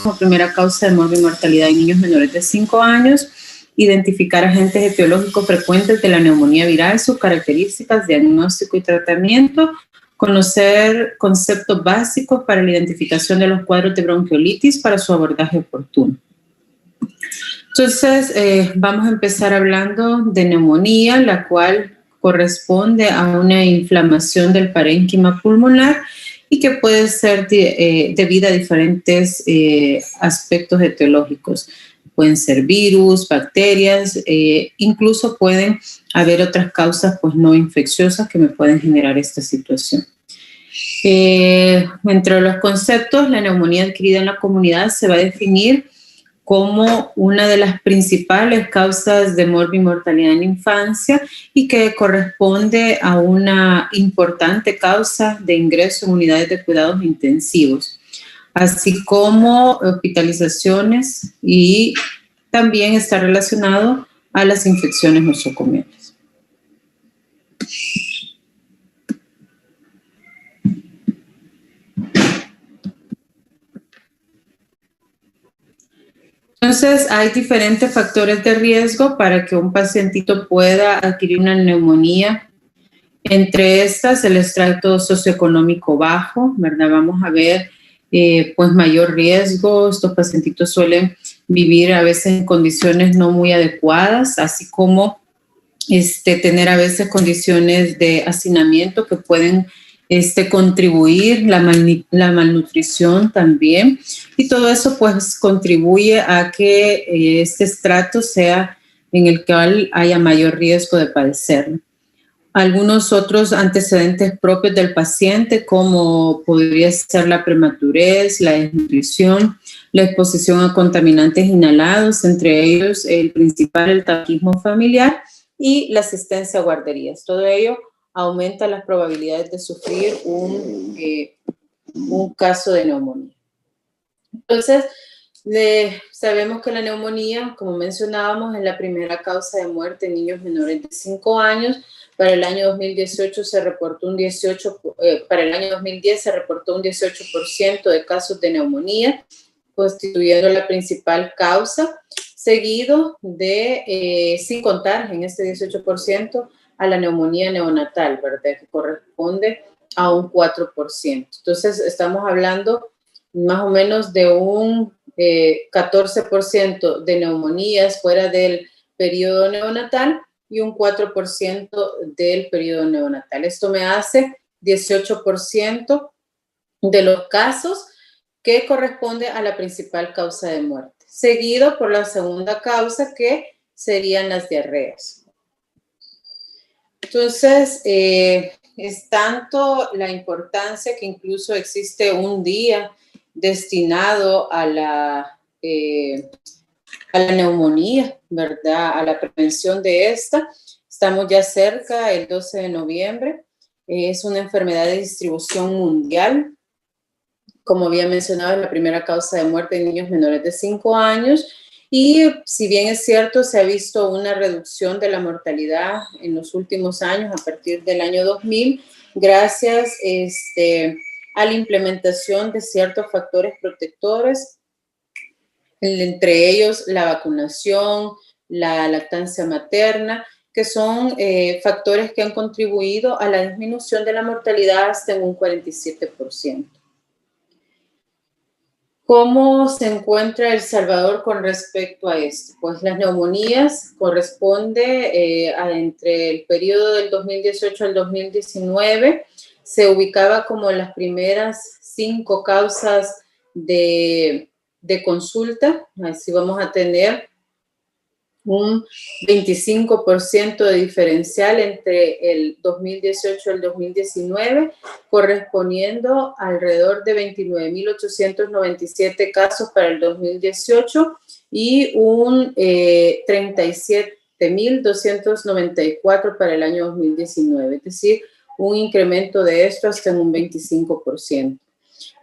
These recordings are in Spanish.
como primera causa de morbimortalidad en niños menores de 5 años, identificar agentes etiológicos frecuentes de la neumonía viral, sus características, diagnóstico y tratamiento, conocer conceptos básicos para la identificación de los cuadros de bronquiolitis para su abordaje oportuno. Entonces, vamos a empezar hablando de neumonía, la cual corresponde a una inflamación del parénquima pulmonar y que puede ser debida a diferentes aspectos etiológicos. Pueden ser virus, bacterias, incluso pueden haber otras causas pues, no infecciosas que me pueden generar esta situación. Entre los conceptos, la neumonía adquirida en la comunidad se va a definir como una de las principales causas de morbimortalidad en la infancia y que corresponde a una importante causa de ingreso en unidades de cuidados intensivos, así como hospitalizaciones, y también está relacionado a las infecciones nosocomiales. Entonces, hay diferentes factores de riesgo para que un pacientito pueda adquirir una neumonía. Entre estas, el estrato socioeconómico bajo, ¿verdad? Vamos a ver pues mayor riesgo. Estos pacientitos suelen vivir a veces en condiciones no muy adecuadas, así como tener a veces condiciones de hacinamiento que pueden contribuir, la malnutrición también, y todo eso pues contribuye a que este estrato sea en el cual haya mayor riesgo de padecerlo. Algunos otros antecedentes propios del paciente, como podría ser la prematurez, la desnutrición, la exposición a contaminantes inhalados, entre ellos el principal, el tabaquismo familiar, y la asistencia a guarderías. Todo ello aumenta las probabilidades de sufrir un caso de neumonía. Entonces, sabemos que la neumonía, como mencionábamos, es la primera causa de muerte en niños menores de 5 años. Para el año 2018 se reportó para el año 2010 se reportó un 18% de casos de neumonía, constituyendo la principal causa, seguido de, sin contar en este 18%, a la neumonía neonatal, ¿verdad? Que corresponde a un 4%. Entonces, estamos hablando más o menos de un 14% de neumonías fuera del periodo neonatal y un 4% del periodo neonatal. Esto me hace 18% de los casos que corresponde a la principal causa de muerte, seguido por la segunda causa, que serían las diarreas. Entonces, es tanto la importancia que incluso existe un día destinado a la neumonía, ¿verdad? A la prevención de esta. Estamos ya cerca, el 12 de noviembre. Es una enfermedad de distribución mundial. Como había mencionado, es la primera causa de muerte en niños menores de 5 años. Y si bien es cierto, se ha visto una reducción de la mortalidad en los últimos años, a partir del año 2000, gracias a la implementación de ciertos factores protectores, entre ellos la vacunación, la lactancia materna, que son factores que han contribuido a la disminución de la mortalidad hasta en un 47%. ¿Cómo se encuentra El Salvador con respecto a esto? Pues las neumonías corresponde entre el periodo del 2018 al 2019, se ubicaba como las primeras 5 causas de consulta. Así vamos a tener un 25% de diferencial entre el 2018 y el 2019, correspondiendo a alrededor de 29.897 casos para el 2018 y un 37.294 para el año 2019, es decir, un incremento de esto hasta en un 25%.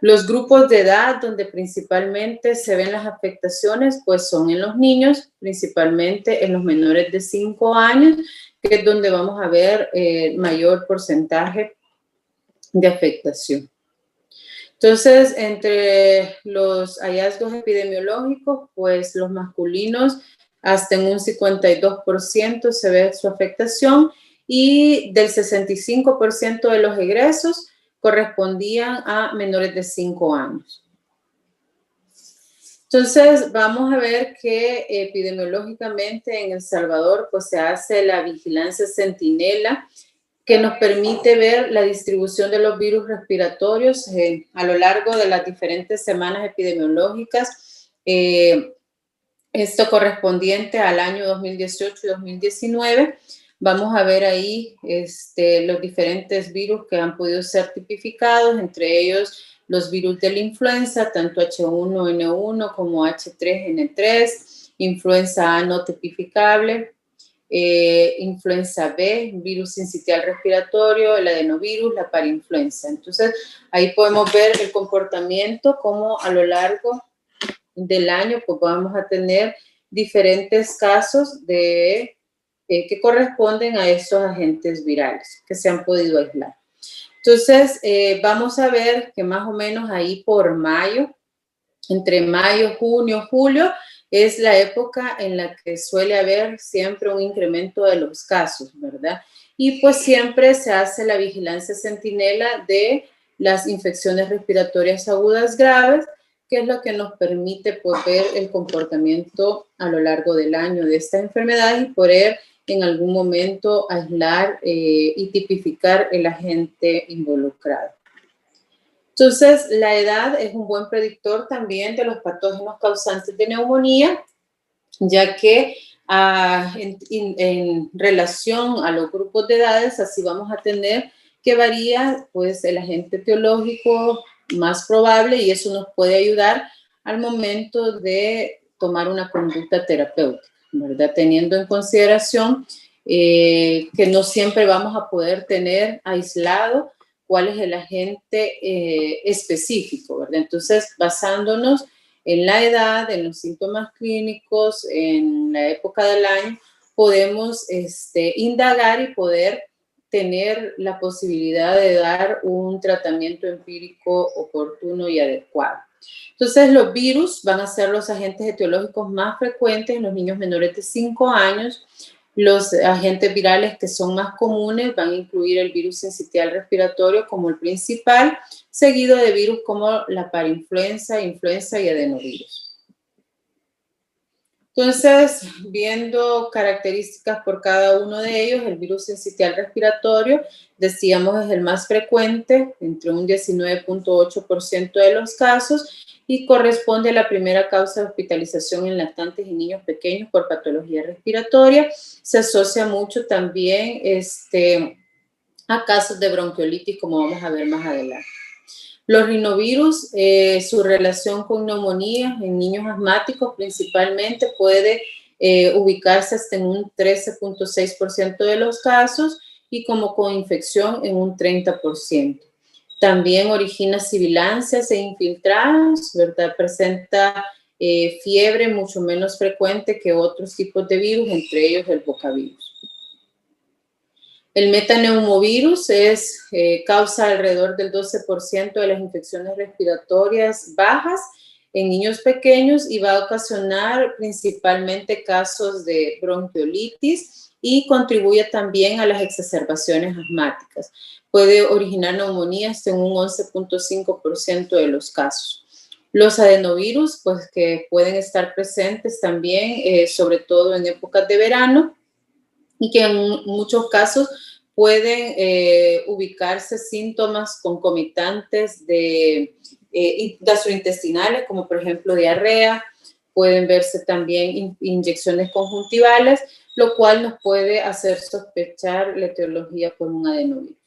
Los grupos de edad donde principalmente se ven las afectaciones, pues son en los niños, principalmente en los menores de 5 años, que es donde vamos a ver mayor porcentaje de afectación. Entonces, entre los hallazgos epidemiológicos, pues los masculinos hasta en un 52% se ve su afectación y del 65% de los egresos correspondían a menores de 5 años. Entonces, vamos a ver que epidemiológicamente en El Salvador pues se hace la vigilancia centinela, que nos permite ver la distribución de los virus respiratorios a lo largo de las diferentes semanas epidemiológicas, esto correspondiente al año 2018 y 2019. Vamos a ver ahí los diferentes virus que han podido ser tipificados, entre ellos los virus de la influenza, tanto H1N1 como H3N3, influenza A no tipificable, influenza B, virus sincitial respiratorio, el adenovirus, la parainfluenza. Entonces, ahí podemos ver el comportamiento, como a lo largo del año, pues vamos a tener diferentes casos de, que corresponden a estos agentes virales que se han podido aislar. Entonces, vamos a ver que más o menos ahí por mayo, entre mayo, junio, julio, es la época en la que suele haber siempre un incremento de los casos, ¿verdad? Y pues siempre se hace la vigilancia centinela de las infecciones respiratorias agudas graves, que es lo que nos permite pues, ver el comportamiento a lo largo del año de esta enfermedad y poder en algún momento aislar y tipificar el agente involucrado. Entonces, la edad es un buen predictor también de los patógenos causantes de neumonía, ya que en relación a los grupos de edades, así vamos a tener que varía pues, el agente etiológico más probable y eso nos puede ayudar al momento de tomar una conducta terapéutica, ¿verdad? Teniendo en consideración que no siempre vamos a poder tener aislado cuál es el agente específico, ¿verdad? Entonces, basándonos en la edad, en los síntomas clínicos, en la época del año, podemos indagar y poder tener la posibilidad de dar un tratamiento empírico oportuno y adecuado. Entonces, los virus van a ser los agentes etiológicos más frecuentes en los niños menores de 5 años. Los agentes virales que son más comunes van a incluir el virus sincitial respiratorio como el principal, seguido de virus como la parainfluenza, influenza y adenovirus. Entonces, viendo características por cada uno de ellos, el virus sincitial respiratorio, decíamos, es el más frecuente, entre un 19.8% de los casos, y corresponde a la primera causa de hospitalización en lactantes y niños pequeños por patología respiratoria. Se asocia mucho también a casos de bronquiolitis, como vamos a ver más adelante. Los rinovirus, su relación con neumonía en niños asmáticos principalmente puede ubicarse hasta en un 13.6% de los casos y como coinfección en un 30%. También origina sibilancias e infiltrados, ¿verdad? Presenta fiebre mucho menos frecuente que otros tipos de virus, entre ellos el bocavirus. El metaneumovirus causa alrededor del 12% de las infecciones respiratorias bajas en niños pequeños y va a ocasionar principalmente casos de bronquiolitis y contribuye también a las exacerbaciones asmáticas. Puede originar neumonías en un 11.5% de los casos. Los adenovirus, pues que pueden estar presentes también, sobre todo en épocas de verano, y que en muchos casos pueden ubicarse síntomas concomitantes de gastrointestinales, como por ejemplo diarrea, pueden verse también inyecciones conjuntivales, lo cual nos puede hacer sospechar la etiología por un adenovirus.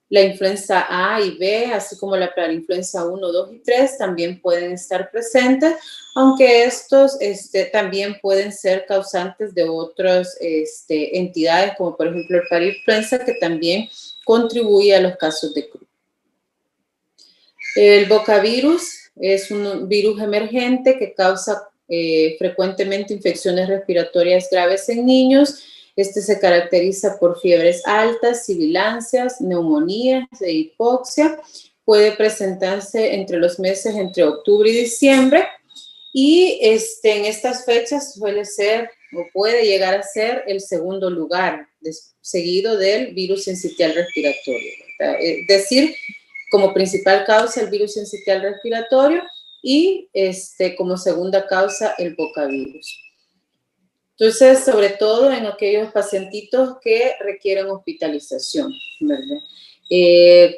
La influenza A y B, así como la parainfluenza 1, 2 y 3, también pueden estar presentes, aunque estos también pueden ser causantes de otras entidades, como por ejemplo el parainfluenza, que también contribuye a los casos de crudo. El bocavirus es un virus emergente que causa frecuentemente infecciones respiratorias graves en niños. Se caracteriza por fiebres altas, sibilancias, neumonías e hipoxia. puede presentarse entre los meses entre octubre y diciembre, y en estas fechas suele ser o puede llegar a ser el segundo lugar, seguido del virus sincitial respiratorio, ¿verdad? Es decir, como principal causa el virus sincitial respiratorio y como segunda causa el bocavirus. Entonces, sobre todo en aquellos pacientitos que requieren hospitalización, ¿verdad?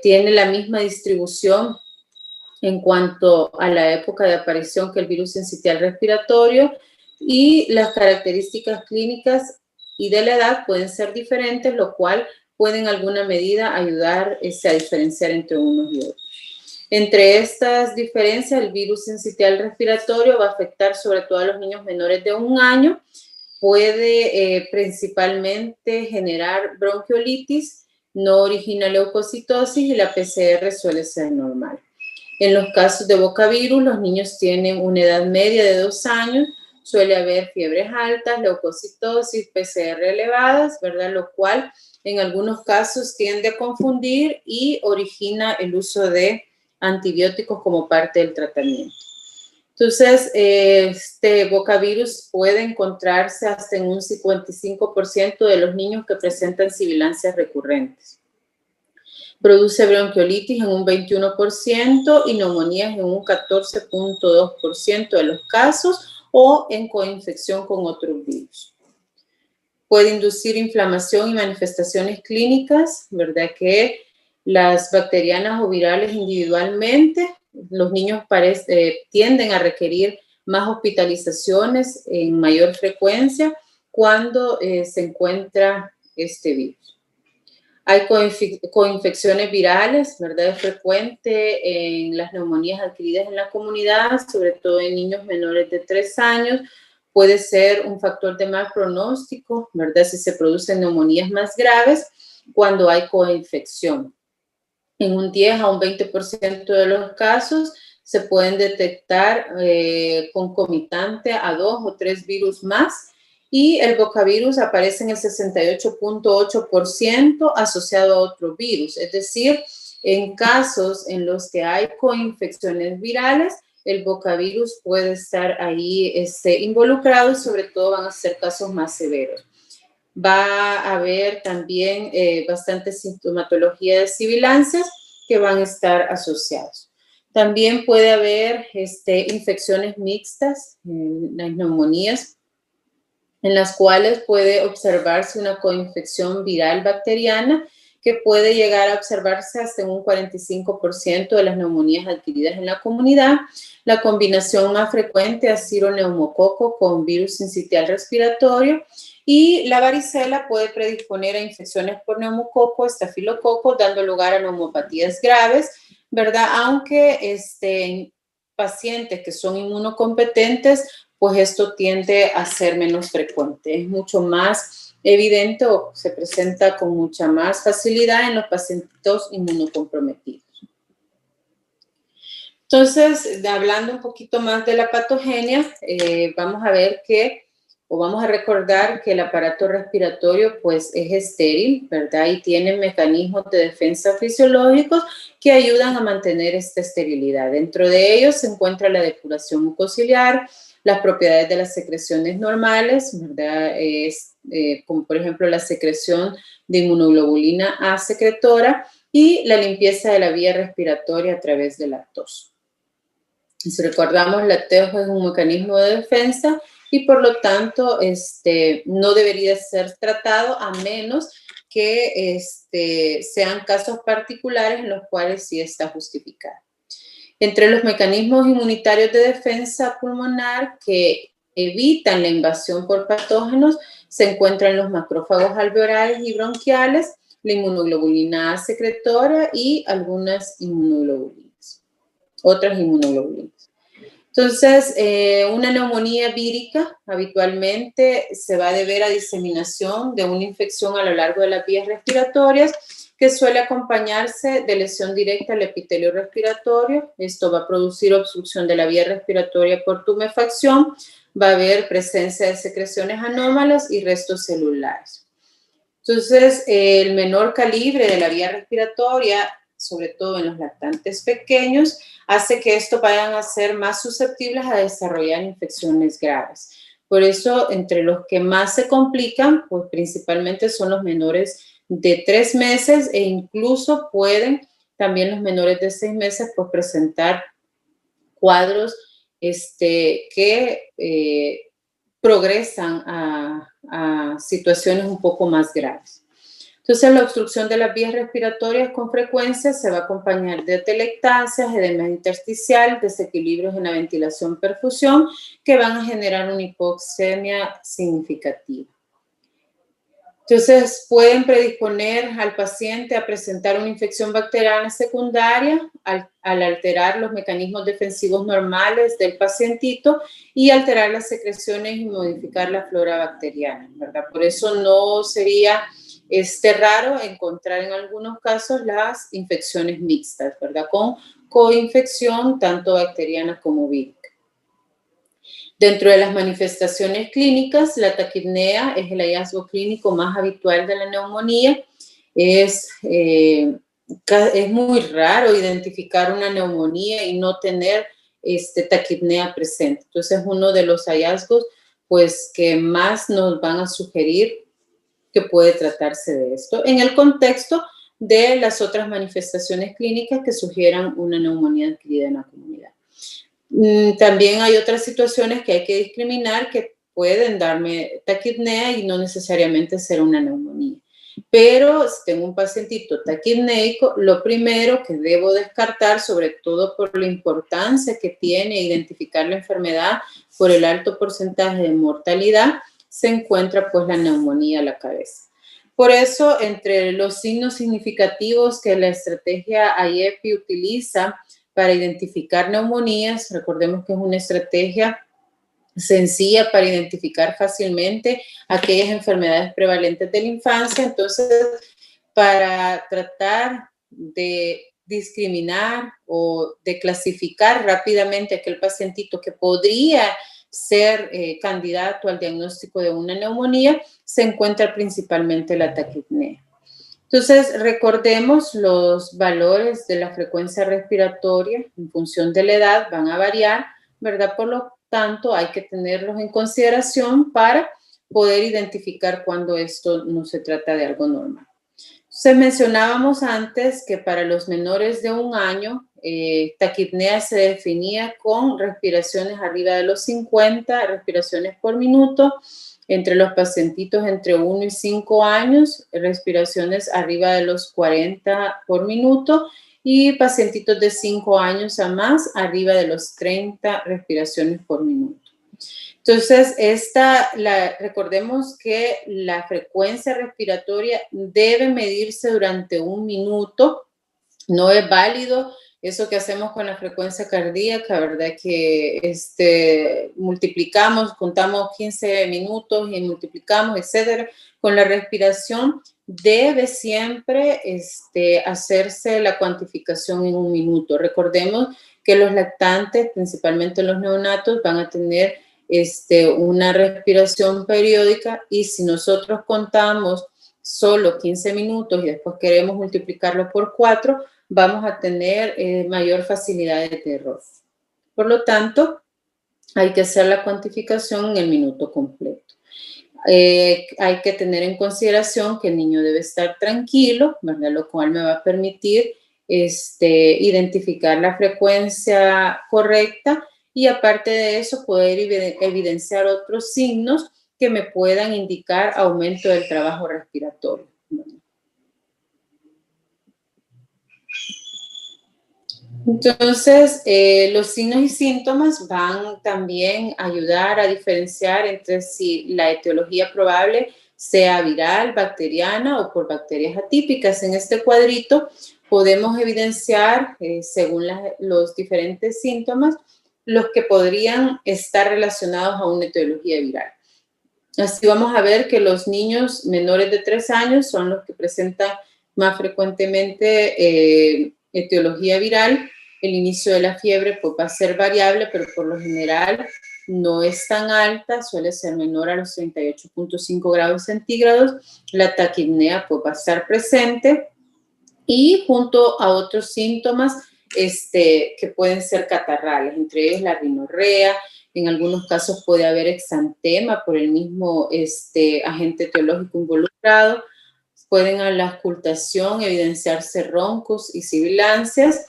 Tiene la misma distribución en cuanto a la época de aparición que el virus sincitial respiratorio, y las características clínicas y de la edad pueden ser diferentes, lo cual puede en alguna medida ayudar a diferenciar entre unos y otros. Entre estas diferencias, el virus sincitial respiratorio va a afectar sobre todo a los niños menores de 1 año, puede principalmente generar bronquiolitis, no origina leucocitosis y la PCR suele ser normal. En los casos de bocavirus, los niños tienen una edad media de 2 años, suele haber fiebres altas, leucocitosis, PCR elevadas, ¿verdad? Lo cual en algunos casos tiende a confundir y origina el uso de antibióticos como parte del tratamiento. Entonces, este bocavirus puede encontrarse hasta en un 55% de los niños que presentan sibilancias recurrentes. Produce bronquiolitis en un 21% y neumonías en un 14.2% de los casos o en coinfección con otros virus. Puede inducir inflamación y manifestaciones clínicas, ¿verdad? Que las bacterianas o virales individualmente, los niños tienden a requerir más hospitalizaciones en mayor frecuencia cuando se encuentra este virus. Hay coinfecciones virales, ¿verdad? Es frecuente en las neumonías adquiridas en la comunidad, sobre todo en niños menores de 3 años. Puede ser un factor de mal pronóstico, ¿verdad? Si se producen neumonías más graves cuando hay coinfección. En un 10 a un 20% de los casos se pueden detectar concomitante a 2 o 3 virus más, y el bocavirus aparece en el 68.8% asociado a otro virus. Es decir, en casos en los que hay coinfecciones virales, el bocavirus puede estar ahí involucrado, y sobre todo van a ser casos más severos. Va a haber también bastante sintomatología de sibilancias que van a estar asociados. También puede haber infecciones mixtas, las neumonías, en las cuales puede observarse una coinfección viral bacteriana que puede llegar a observarse hasta un 45% de las neumonías adquiridas en la comunidad. La combinación más frecuente es neumococo con virus sincitial respiratorio, y la varicela puede predisponer a infecciones por neumococo, estafilococo, dando lugar a neumopatías graves, ¿verdad? Aunque en pacientes que son inmunocompetentes, pues esto tiende a ser menos frecuente. Es mucho más evidente o se presenta con mucha más facilidad en los pacientes inmunocomprometidos. Entonces, hablando un poquito más de la patogenia, vamos a ver vamos a recordar que el aparato respiratorio pues es estéril, ¿verdad? Y tiene mecanismos de defensa fisiológicos que ayudan a mantener esta esterilidad. Dentro de ellos se encuentra la depuración mucociliar, las propiedades de las secreciones normales, ¿verdad? Como por ejemplo la secreción de inmunoglobulina A secretora y la limpieza de la vía respiratoria a través de la tos. Si recordamos, la tos es un mecanismo de defensa y por lo tanto no debería ser tratado a menos que sean casos particulares en los cuales sí está justificado. Entre los mecanismos inmunitarios de defensa pulmonar que evitan la invasión por patógenos se encuentran los macrófagos alveolares y bronquiales, la inmunoglobulina A secretora y algunas inmunoglobulinas, otras inmunoglobulinas. Entonces, una neumonía vírica habitualmente se va a deber a diseminación de una infección a lo largo de las vías respiratorias, que suele acompañarse de lesión directa al epitelio respiratorio. Esto va a producir obstrucción de la vía respiratoria por tumefacción, va a haber presencia de secreciones anómalas y restos celulares. Entonces, el menor calibre de la vía respiratoria sobre todo en los lactantes pequeños, hace que estos vayan a ser más susceptibles a desarrollar infecciones graves. Por eso, entre los que más se complican, pues principalmente son los menores de 3 meses e incluso pueden también los menores de 6 meses pues, presentar cuadros que progresan a situaciones un poco más graves. Entonces, la obstrucción de las vías respiratorias con frecuencia se va a acompañar de atelectasias, edema intersticial, desequilibrios en la ventilación-perfusión que van a generar una hipoxemia significativa. Entonces, pueden predisponer al paciente a presentar una infección bacteriana secundaria al alterar los mecanismos defensivos normales del pacientito y alterar las secreciones y modificar la flora bacteriana, ¿verdad? Por eso no sería raro encontrar en algunos casos las infecciones mixtas, ¿verdad? Con coinfección tanto bacteriana como vírica. Dentro de las manifestaciones clínicas, la taquipnea es el hallazgo clínico más habitual de la neumonía. Es muy raro identificar una neumonía y no tener taquipnea presente. Entonces, es uno de los hallazgos pues, que más nos van a sugerir que puede tratarse de esto, en el contexto de las otras manifestaciones clínicas que sugieran una neumonía adquirida en la comunidad. También hay otras situaciones que hay que discriminar que pueden darme taquipnea y no necesariamente ser una neumonía. Pero si tengo un pacientito taquipneico, lo primero que debo descartar, sobre todo por la importancia que tiene identificar la enfermedad por el alto porcentaje de mortalidad, se encuentra pues la neumonía a la cabeza. Por eso, entre los signos significativos que la estrategia IEPI utiliza para identificar neumonías, recordemos que es una estrategia sencilla para identificar fácilmente aquellas enfermedades prevalentes de la infancia. Entonces, para tratar de discriminar o de clasificar rápidamente aquel pacientito que podría ser candidato al diagnóstico de una neumonía, se encuentra principalmente la taquipnea. Entonces, recordemos los valores de la frecuencia respiratoria en función de la edad van a variar, ¿verdad? Por lo tanto, hay que tenerlos en consideración para poder identificar cuando esto no se trata de algo normal. Entonces, mencionábamos antes que para los menores de 1 año, taquipnea se definía con respiraciones arriba de los 50 respiraciones por minuto. Entre los pacientitos entre 1 y 5 años, respiraciones arriba de los 40 por minuto y pacientitos de 5 años a más, arriba de los 30 respiraciones por minuto. Entonces, recordemos que la frecuencia respiratoria debe medirse durante 1 minuto. No es válido eso que hacemos con la frecuencia cardíaca, ¿verdad? Que multiplicamos, contamos 15 minutos y multiplicamos, etcétera. Con la respiración debe siempre hacerse la cuantificación en 1 minuto. Recordemos que los lactantes, principalmente los neonatos, van a tener una respiración periódica y si nosotros contamos solo 15 minutos y después queremos multiplicarlo por 4, vamos a tener mayor facilidad de error. Por lo tanto, hay que hacer la cuantificación en el minuto completo. Hay que tener en consideración que el niño debe estar tranquilo, ¿verdad? Lo cual me va a permitir identificar la frecuencia correcta y aparte de eso poder evidenciar otros signos que me puedan indicar aumento del trabajo respiratorio. Entonces, los signos y síntomas van también a ayudar a diferenciar entre si la etiología probable sea viral, bacteriana o por bacterias atípicas. En este cuadrito podemos evidenciar, según los diferentes síntomas, los que podrían estar relacionados a una etiología viral. Así vamos a ver que los niños menores de 3 años son los que presentan más frecuentemente etiología viral. El inicio de la fiebre pues, va a ser variable, pero por lo general no es tan alta, suele ser menor a los 38.5 grados centígrados. La taquipnea pues, va a estar presente y junto a otros síntomas que pueden ser catarrales, entre ellos la rinorrea. En algunos casos puede haber exantema por el mismo agente etiológico involucrado. Pueden a la auscultación evidenciarse roncos y sibilancias.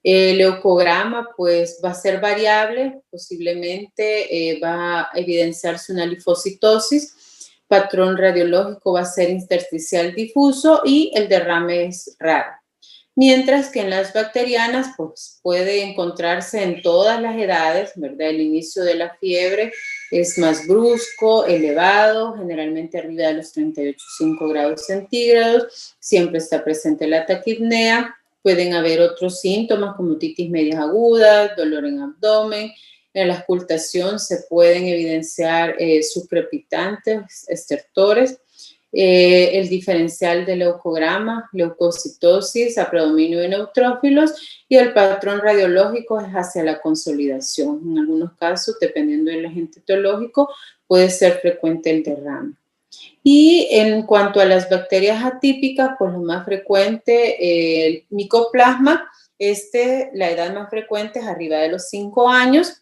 El leucograma pues va a ser variable, posiblemente va a evidenciarse una linfocitosis. Patrón radiológico va a ser intersticial difuso y el derrame es raro. Mientras que en las bacterianas, pues puede encontrarse en todas las edades, ¿verdad? El inicio de la fiebre es más brusco, elevado, generalmente arriba de los 38,5 grados centígrados. Siempre está presente la taquipnea. Pueden haber otros síntomas como otitis medias agudas, dolor en abdomen. En la auscultación se pueden evidenciar sus crepitantes, estertores. El diferencial de leucograma, leucocitosis, a predominio de neutrófilos, y el patrón radiológico es hacia la consolidación. En algunos casos, dependiendo del agente etiológico, puede ser frecuente el derrame. Y en cuanto a las bacterias atípicas, pues lo más frecuente, el micoplasma, la edad más frecuente es arriba de los 5 años.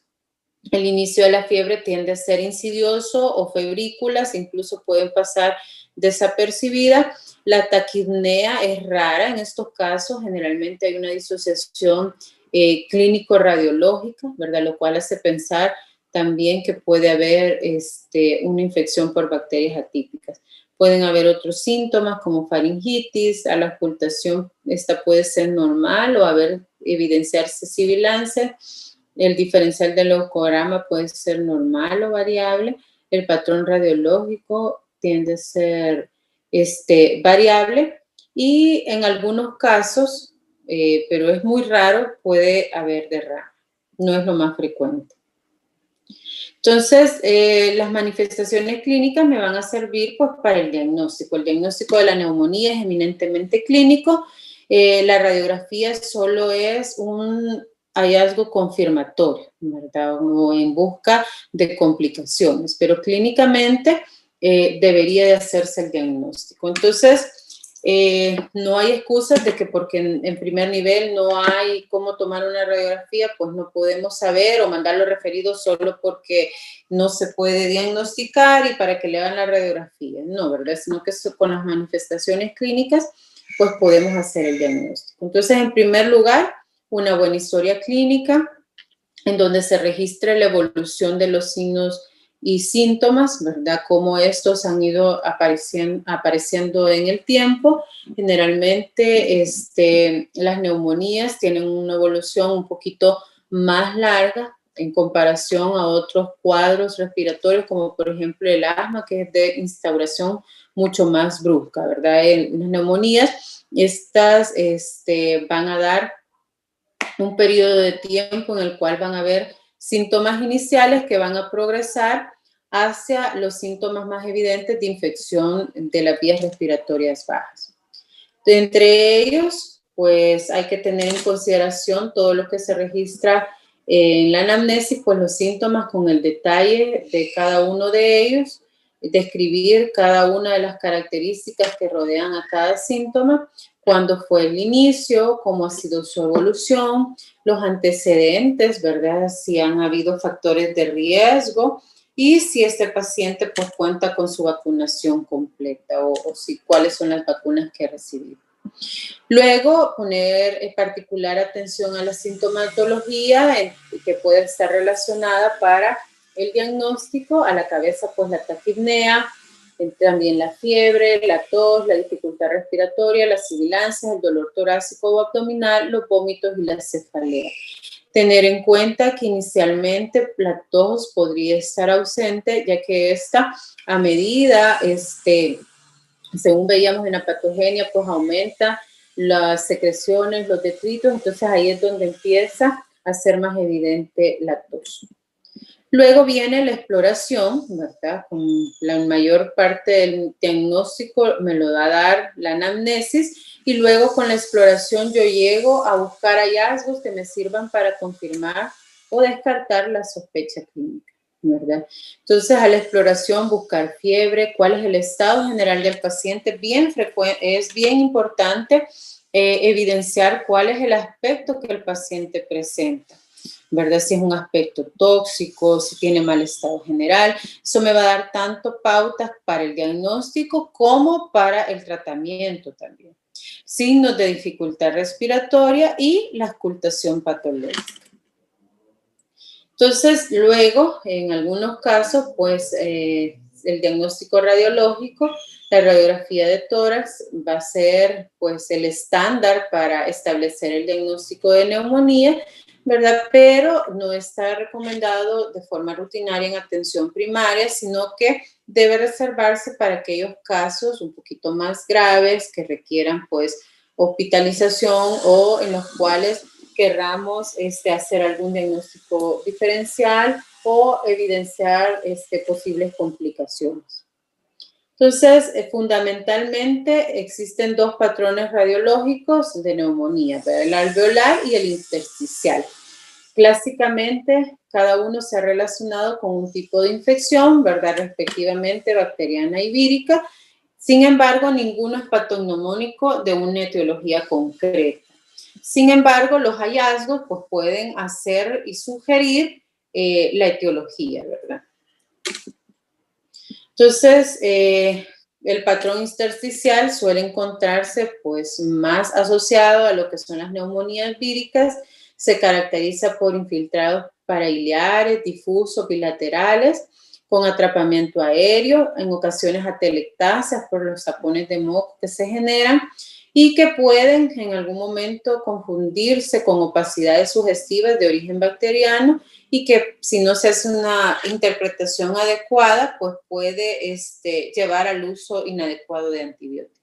El inicio de la fiebre tiende a ser insidioso o febrículas, incluso pueden pasar desapercibida. La taquipnea es rara en estos casos, generalmente hay una disociación clínico-radiológica, ¿verdad? Lo cual hace pensar también que puede haber una infección por bacterias atípicas. Pueden haber otros síntomas como faringitis, a la auscultación esta puede ser normal o evidenciarse sibilancia. El diferencial del leucograma puede ser normal o variable. El patrón radiológico tiende a ser variable y en algunos casos, pero es muy raro, puede haber derrame. No es lo más frecuente. Entonces, las manifestaciones clínicas me van a servir pues, para el diagnóstico. El diagnóstico de la neumonía es eminentemente clínico. La radiografía solo es un hallazgo confirmatorio, ¿verdad? O en busca de complicaciones, pero clínicamente debería de hacerse el diagnóstico. Entonces, no hay excusas de que porque en primer nivel no hay cómo tomar una radiografía, pues no podemos saber o mandarlo referido solo porque no se puede diagnosticar y para que le hagan la radiografía. No, ¿verdad? Sino que con las manifestaciones clínicas, pues podemos hacer el diagnóstico. Entonces, en primer lugar, una buena historia clínica en donde se registre la evolución de los signos y síntomas, ¿verdad? Cómo estos han ido apareciendo en el tiempo. Generalmente las neumonías tienen una evolución un poquito más larga en comparación a otros cuadros respiratorios, como por ejemplo el asma, que es de instauración mucho más brusca, ¿verdad? En las neumonías, estas van a dar un periodo de tiempo en el cual van a haber síntomas iniciales que van a progresar hacia los síntomas más evidentes de infección de las vías respiratorias bajas. Entre ellos, pues hay que tener en consideración todo lo que se registra en la anamnesis, pues los síntomas con el detalle de cada uno de ellos, describir cada una de las características que rodean a cada síntoma, cuándo fue el inicio, cómo ha sido su evolución, los antecedentes, ¿verdad? Si han habido factores de riesgo y si este paciente pues cuenta con su vacunación completa o si cuáles son las vacunas que ha recibido. Luego, poner particular atención a la sintomatología que puede estar relacionada para el diagnóstico, a la cabeza pues la taquipnea, también la fiebre, la tos, la dificultad respiratoria, las sibilancias, el dolor torácico o abdominal, los vómitos y la cefalea. Tener en cuenta que inicialmente la tos podría estar ausente, ya que esta a medida, según veíamos en la patogenia, pues aumenta las secreciones, los detritos, entonces ahí es donde empieza a ser más evidente la tos. Luego viene la exploración, ¿verdad? Con la mayor parte del diagnóstico me lo va a dar la anamnesis y luego con la exploración yo llego a buscar hallazgos que me sirvan para confirmar o descartar la sospecha clínica, ¿verdad? Entonces a la exploración buscar fiebre, cuál es el estado general del paciente, es bien importante evidenciar cuál es el aspecto que el paciente presenta, ¿verdad? Si es un aspecto tóxico, si tiene mal estado general. Eso me va a dar tanto pautas para el diagnóstico como para el tratamiento también. Signos de dificultad respiratoria y la auscultación patológica. Entonces, luego, en algunos casos, pues, el diagnóstico radiológico, la radiografía de tórax va a ser, pues, el estándar para establecer el diagnóstico de neumonía, ¿verdad? Pero no está recomendado de forma rutinaria en atención primaria, sino que debe reservarse para aquellos casos un poquito más graves que requieran, pues, hospitalización o en los cuales querramos hacer algún diagnóstico diferencial o evidenciar posibles complicaciones. Entonces, fundamentalmente existen dos patrones radiológicos de neumonía, el alveolar y el intersticial. Clásicamente, cada uno se ha relacionado con un tipo de infección, ¿verdad? Respectivamente, bacteriana y vírica. Sin embargo, ninguno es patognomónico de una etiología concreta. Sin embargo, los hallazgos pues, pueden hacer y sugerir la etiología, ¿verdad? Entonces, el patrón intersticial suele encontrarse pues, más asociado a lo que son las neumonías víricas. Se caracteriza por infiltrados parailiares, difusos, bilaterales, con atrapamiento aéreo, en ocasiones atelectasias por los tapones de moco que se generan y que pueden en algún momento confundirse con opacidades sugestivas de origen bacteriano y que si no se hace una interpretación adecuada, pues puede llevar al uso inadecuado de antibióticos.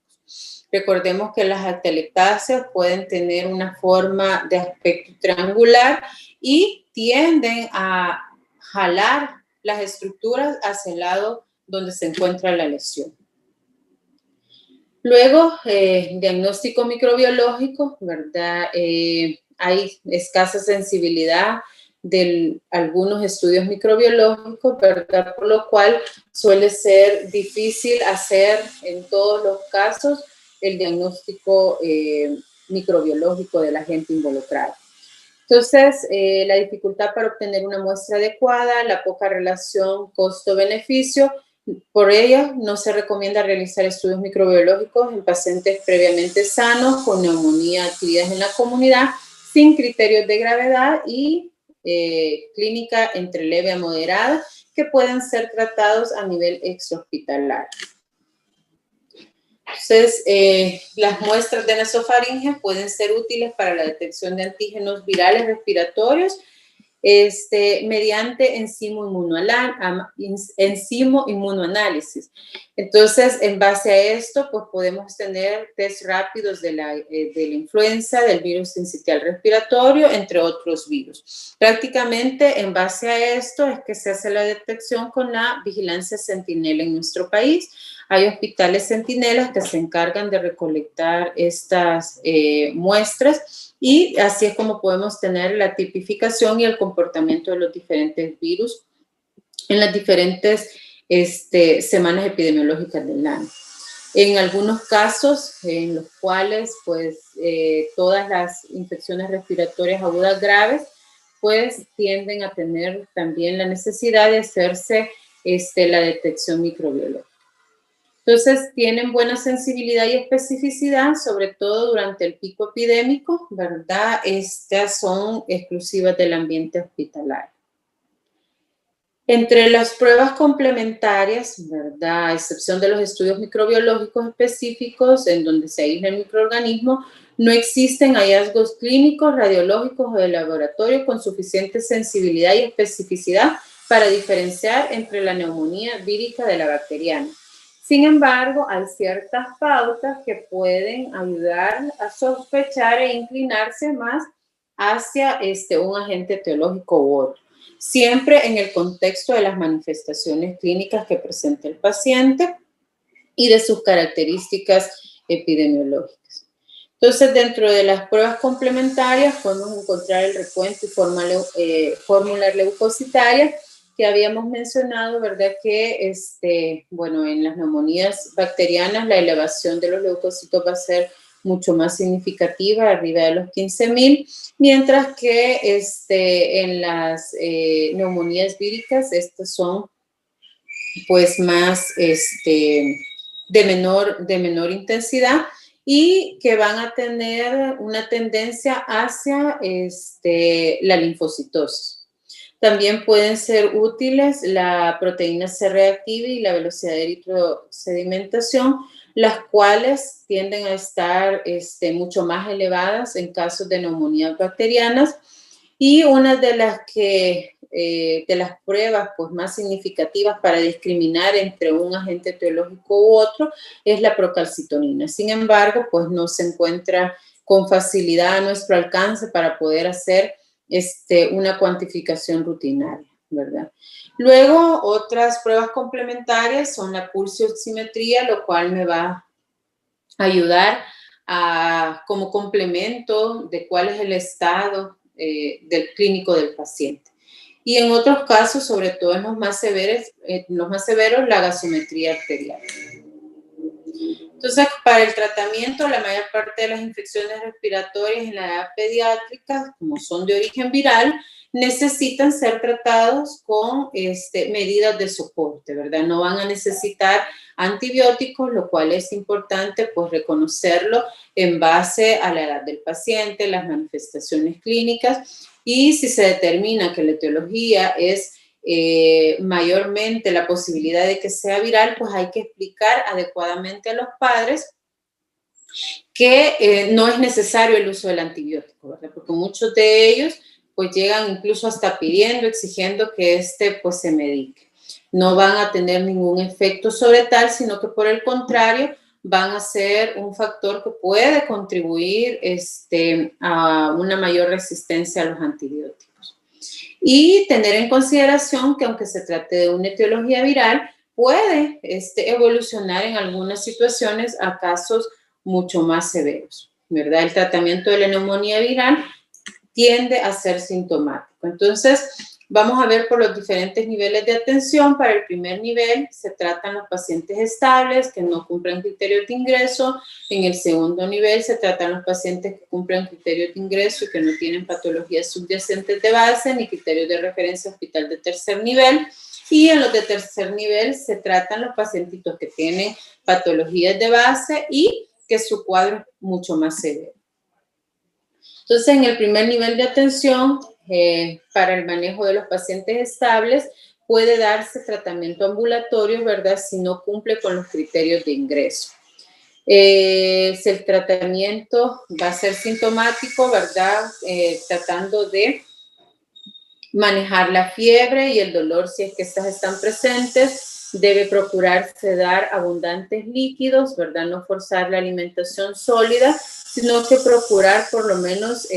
Recordemos que las atelectasias pueden tener una forma de aspecto triangular y tienden a jalar las estructuras hacia el lado donde se encuentra la lesión. Luego, diagnóstico microbiológico, ¿verdad? Hay escasa sensibilidad de algunos estudios microbiológicos, ¿verdad? Por lo cual suele ser difícil hacer en todos los casos el diagnóstico microbiológico del agente involucrado. Entonces, la dificultad para obtener una muestra adecuada, la poca relación costo-beneficio. Por ello, no se recomienda realizar estudios microbiológicos en pacientes previamente sanos con neumonía adquiridas en la comunidad, sin criterios de gravedad y clínica entre leve a moderada, que pueden ser tratados a nivel extrahospitalario. Entonces, las muestras de nasofaringe pueden ser útiles para la detección de antígenos virales respiratorios mediante enzimo inmunoanálisis. Entonces, en base a esto, pues podemos tener test rápidos de la influenza, del virus sincitial respiratorio, entre otros virus. Prácticamente, en base a esto, es que se hace la detección con la vigilancia Centinela en nuestro país. Hay hospitales centinelas que se encargan de recolectar estas muestras y así es como podemos tener la tipificación y el comportamiento de los diferentes virus en las diferentes semanas epidemiológicas del año. En algunos casos en los cuales pues todas las infecciones respiratorias agudas graves pues tienden a tener también la necesidad de hacerse la detección microbiológica. Entonces, tienen buena sensibilidad y especificidad, sobre todo durante el pico epidémico, ¿verdad? Estas son exclusivas del ambiente hospitalario. Entre las pruebas complementarias, ¿verdad? A excepción de los estudios microbiológicos específicos en donde se aísla el microorganismo, no existen hallazgos clínicos, radiológicos o de laboratorio con suficiente sensibilidad y especificidad para diferenciar entre la neumonía vírica de la bacteriana. Sin embargo, hay ciertas pautas que pueden ayudar a sospechar e inclinarse más hacia un agente etiológico u otro, siempre en el contexto de las manifestaciones clínicas que presenta el paciente y de sus características epidemiológicas. Entonces, dentro de las pruebas complementarias podemos encontrar el recuento y fórmula leucocitaria que habíamos mencionado, ¿verdad? Que, bueno, en las neumonías bacterianas la elevación de los leucocitos va a ser mucho más significativa, arriba de los 15,000, mientras que en las neumonías víricas, estas son pues más de menor intensidad y que van a tener una tendencia hacia la linfocitosis. También pueden ser útiles la proteína C reactiva y la velocidad de eritrosedimentación, las cuales tienden a estar mucho más elevadas en casos de neumonías bacterianas. Y una de las pruebas pues, más significativas para discriminar entre un agente etiológico u otro es la procalcitonina. Sin embargo, pues no se encuentra con facilidad a nuestro alcance para poder hacer una cuantificación rutinaria, ¿verdad? Luego, otras pruebas complementarias son la pulsioximetría, lo cual me va a ayudar como complemento de cuál es el estado del clínico del paciente. Y en otros casos, sobre todo en los más severos, la gasometría arterial. Entonces, para el tratamiento, la mayor parte de las infecciones respiratorias en la edad pediátrica, como son de origen viral, necesitan ser tratados con medidas de soporte, ¿verdad? No van a necesitar antibióticos, lo cual es importante pues reconocerlo en base a la edad del paciente, las manifestaciones clínicas, y si se determina que la etiología es mayormente la posibilidad de que sea viral, pues hay que explicar adecuadamente a los padres que no es necesario el uso del antibiótico, ¿verdad? Porque muchos de ellos pues llegan incluso hasta pidiendo, exigiendo que pues se medique. No van a tener ningún efecto sobre tal, sino que por el contrario van a ser un factor que puede contribuir a una mayor resistencia a los antibióticos. Y tener en consideración que aunque se trate de una etiología viral, puede evolucionar en algunas situaciones a casos mucho más severos, ¿verdad? El tratamiento de la neumonía viral tiende a ser sintomático. Entonces, vamos a ver por los diferentes niveles de atención. Para el primer nivel se tratan los pacientes estables que no cumplen criterios de ingreso. En el segundo nivel se tratan los pacientes que cumplen criterios de ingreso y que no tienen patologías subyacentes de base ni criterios de referencia hospital de tercer nivel. Y en los de tercer nivel se tratan los pacientitos que tienen patologías de base y que su cuadro es mucho más severo. Entonces, en el primer nivel de atención, para el manejo de los pacientes estables, puede darse tratamiento ambulatorio, ¿verdad? Si no cumple con los criterios de ingreso. Si el tratamiento va a ser sintomático, ¿verdad? Tratando de manejar la fiebre y el dolor si es que estas están presentes. Debe procurarse dar abundantes líquidos, ¿verdad? No forzar la alimentación sólida, sino que procurar por lo menos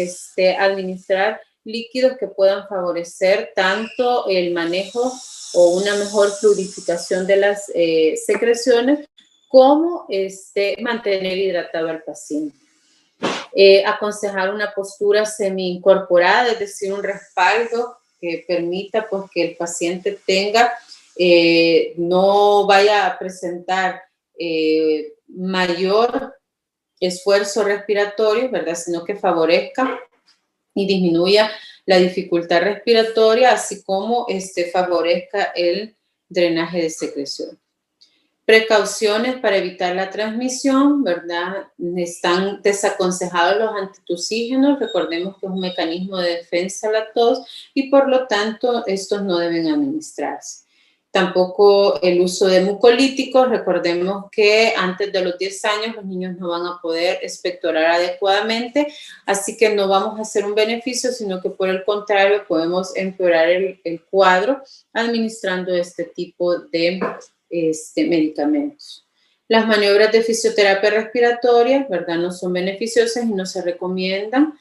administrar líquidos que puedan favorecer tanto el manejo o una mejor fluidificación de las secreciones como mantener hidratado al paciente. Aconsejar una postura semi-incorporada, es decir, un respaldo que permita pues, que el paciente tenga, no vaya a presentar mayor esfuerzo respiratorio, ¿verdad? Sino que favorezca y disminuya la dificultad respiratoria, así como favorezca el drenaje de secreción. Precauciones para evitar la transmisión, ¿verdad? Están desaconsejados los antitusígenos, recordemos que es un mecanismo de defensa a la tos y por lo tanto estos no deben administrarse. Tampoco el uso de mucolíticos, recordemos que antes de los 10 años los niños no van a poder expectorar adecuadamente, así que no vamos a hacer un beneficio, sino que por el contrario podemos empeorar el cuadro administrando este tipo de medicamentos. Las maniobras de fisioterapia respiratoria, ¿verdad? No son beneficiosas y no se recomiendan.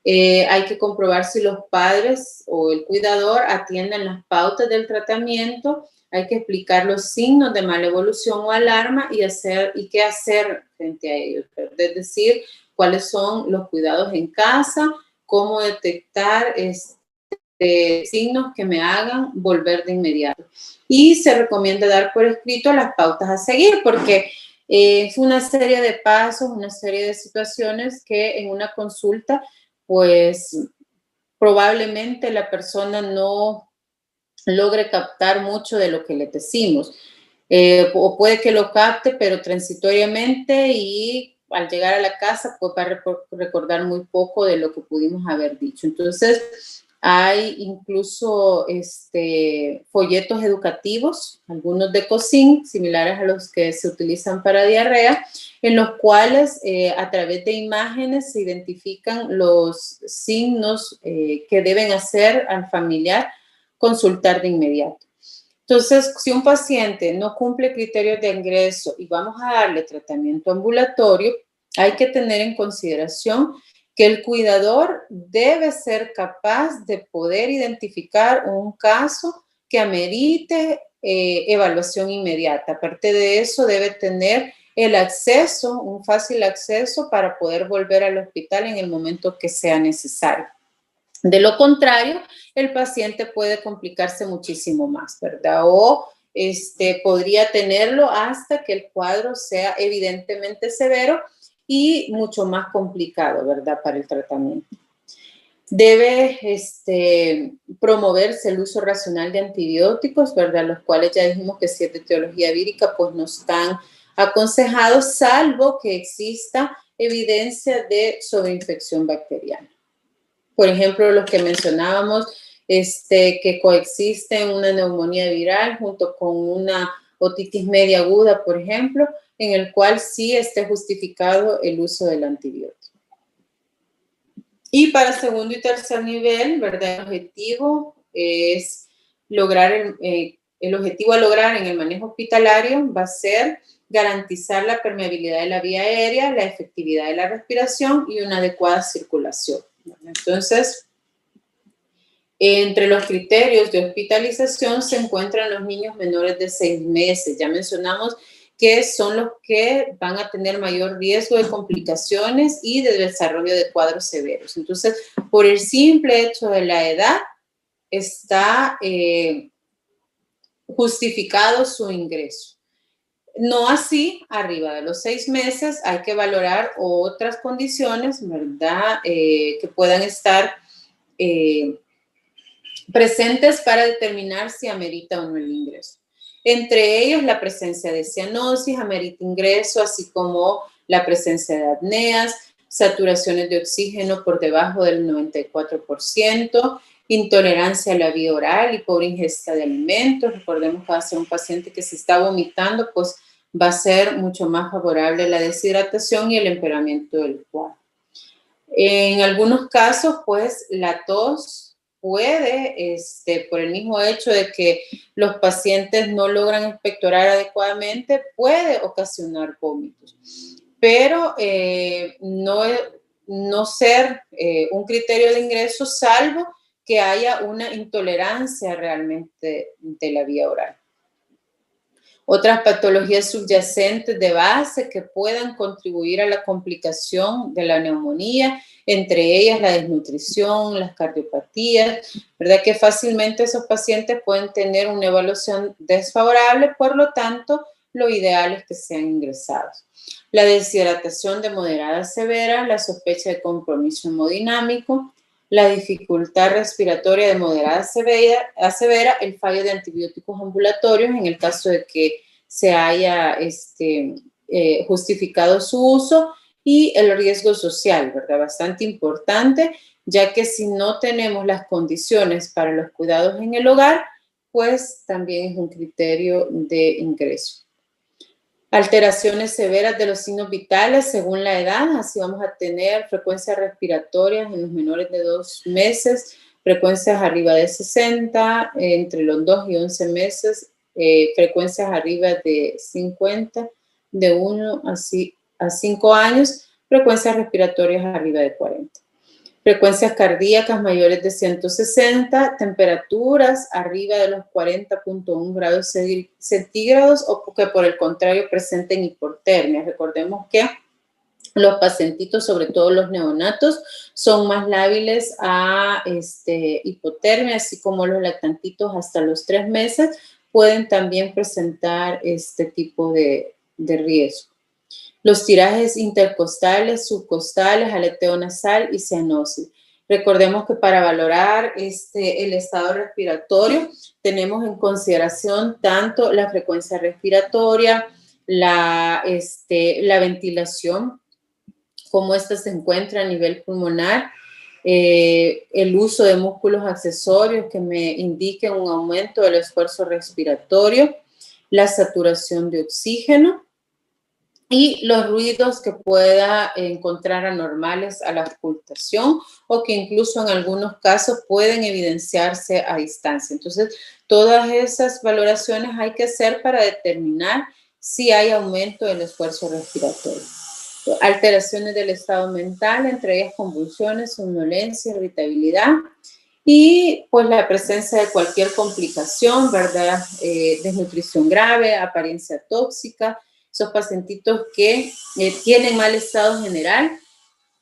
Hay que comprobar si los padres o el cuidador atienden las pautas del tratamiento. Hay que explicar los signos de mala evolución o alarma y qué hacer frente a ellos. Es decir, cuáles son los cuidados en casa, cómo detectar signos que me hagan volver de inmediato. Y se recomienda dar por escrito las pautas a seguir, porque Es una serie de pasos, una serie de situaciones que en una consulta, pues probablemente la persona no logre captar mucho de lo que le decimos. O puede que lo capte, pero transitoriamente, y al llegar a la casa pues va a recordar muy poco de lo que pudimos haber dicho. Entonces, hay incluso folletos educativos, algunos de COSIN, similares a los que se utilizan para diarrea, en los cuales a través de imágenes se identifican los signos que deben hacer al familiar consultar de inmediato. Entonces, si un paciente no cumple criterios de ingreso y vamos a darle tratamiento ambulatorio, hay que tener en consideración que el cuidador debe ser capaz de poder identificar un caso que amerite evaluación inmediata. Aparte de eso, debe tener el acceso, un fácil acceso para poder volver al hospital en el momento que sea necesario. De lo contrario, el paciente puede complicarse muchísimo más, ¿verdad? O podría tenerlo hasta que el cuadro sea evidentemente severo y mucho más complicado, ¿verdad? Para el tratamiento. Debe promoverse el uso racional de antibióticos, ¿verdad? Los cuales ya dijimos que si es de etiología vírica, pues no están aconsejados, salvo que exista evidencia de sobreinfección bacteriana. Por ejemplo, los que mencionábamos, que coexisten una neumonía viral junto con una otitis media aguda, por ejemplo, en el cual sí esté justificado el uso del antibiótico. Y para segundo y tercer nivel, ¿verdad? El objetivo es lograr, el objetivo a lograr en el manejo hospitalario va a ser garantizar la permeabilidad de la vía aérea, la efectividad de la respiración y una adecuada circulación. Entonces, entre los criterios de hospitalización se encuentran los niños menores de 6 meses. Ya mencionamos que son los que van a tener mayor riesgo de complicaciones y de desarrollo de cuadros severos. Entonces, por el simple hecho de la edad, está justificado su ingreso. No así, arriba de los 6 meses hay que valorar otras condiciones, ¿verdad? Que puedan estar presentes para determinar si amerita o no el ingreso. Entre ellos, la presencia de cianosis amerita ingreso, así como la presencia de apneas, saturaciones de oxígeno por debajo del 94%, intolerancia a la vía oral y pobre ingesta de alimentos. Recordemos que va a ser un paciente que se está vomitando, pues va a ser mucho más favorable la deshidratación y el empeoramiento del cuadro. En algunos casos, pues, la tos puede, por el mismo hecho de que los pacientes no logran expectorar adecuadamente, puede ocasionar vómitos. Pero no ser un criterio de ingreso, salvo que haya una intolerancia realmente de la vía oral. Otras patologías subyacentes de base que puedan contribuir a la complicación de la neumonía, entre ellas la desnutrición, las cardiopatías, ¿verdad? Que fácilmente esos pacientes pueden tener una evaluación desfavorable, por lo tanto, lo ideal es que sean ingresados. La deshidratación de moderada a severa, la sospecha de compromiso hemodinámico, la dificultad respiratoria de moderada a severa, el fallo de antibióticos ambulatorios en el caso de que se haya justificado su uso, y el riesgo social, ¿verdad? Bastante importante, ya que si no tenemos las condiciones para los cuidados en el hogar, pues también es un criterio de ingreso. Alteraciones severas de los signos vitales según la edad, así vamos a tener frecuencias respiratorias en los menores de 2 meses, frecuencias arriba de 60, entre los 2 y 11 meses, frecuencias arriba de 50, de 1 a 5 años, frecuencias respiratorias arriba de 40. Frecuencias cardíacas mayores de 160, temperaturas arriba de los 40.1 grados centígrados o que por el contrario presenten hipotermia. Recordemos que los pacientitos, sobre todo los neonatos, son más lábiles a hipotermia, así como los lactantitos hasta los 3 meses pueden también presentar este tipo de riesgo. los tirajes intercostales, subcostales, aleteo nasal y cianosis. Recordemos que para valorar el estado respiratorio tenemos en consideración tanto la frecuencia respiratoria, la ventilación, cómo ésta se encuentra a nivel pulmonar, el uso de músculos accesorios que me indiquen un aumento del esfuerzo respiratorio, la saturación de oxígeno y los ruidos que pueda encontrar anormales a la auscultación o que incluso en algunos casos pueden evidenciarse a distancia. Entonces, todas esas valoraciones hay que hacer para determinar si hay aumento del esfuerzo respiratorio. Alteraciones del estado mental, entre ellas convulsiones, somnolencia, irritabilidad y pues la presencia de cualquier complicación, ¿verdad? Desnutrición grave, apariencia tóxica. Esos pacientitos que tienen mal estado general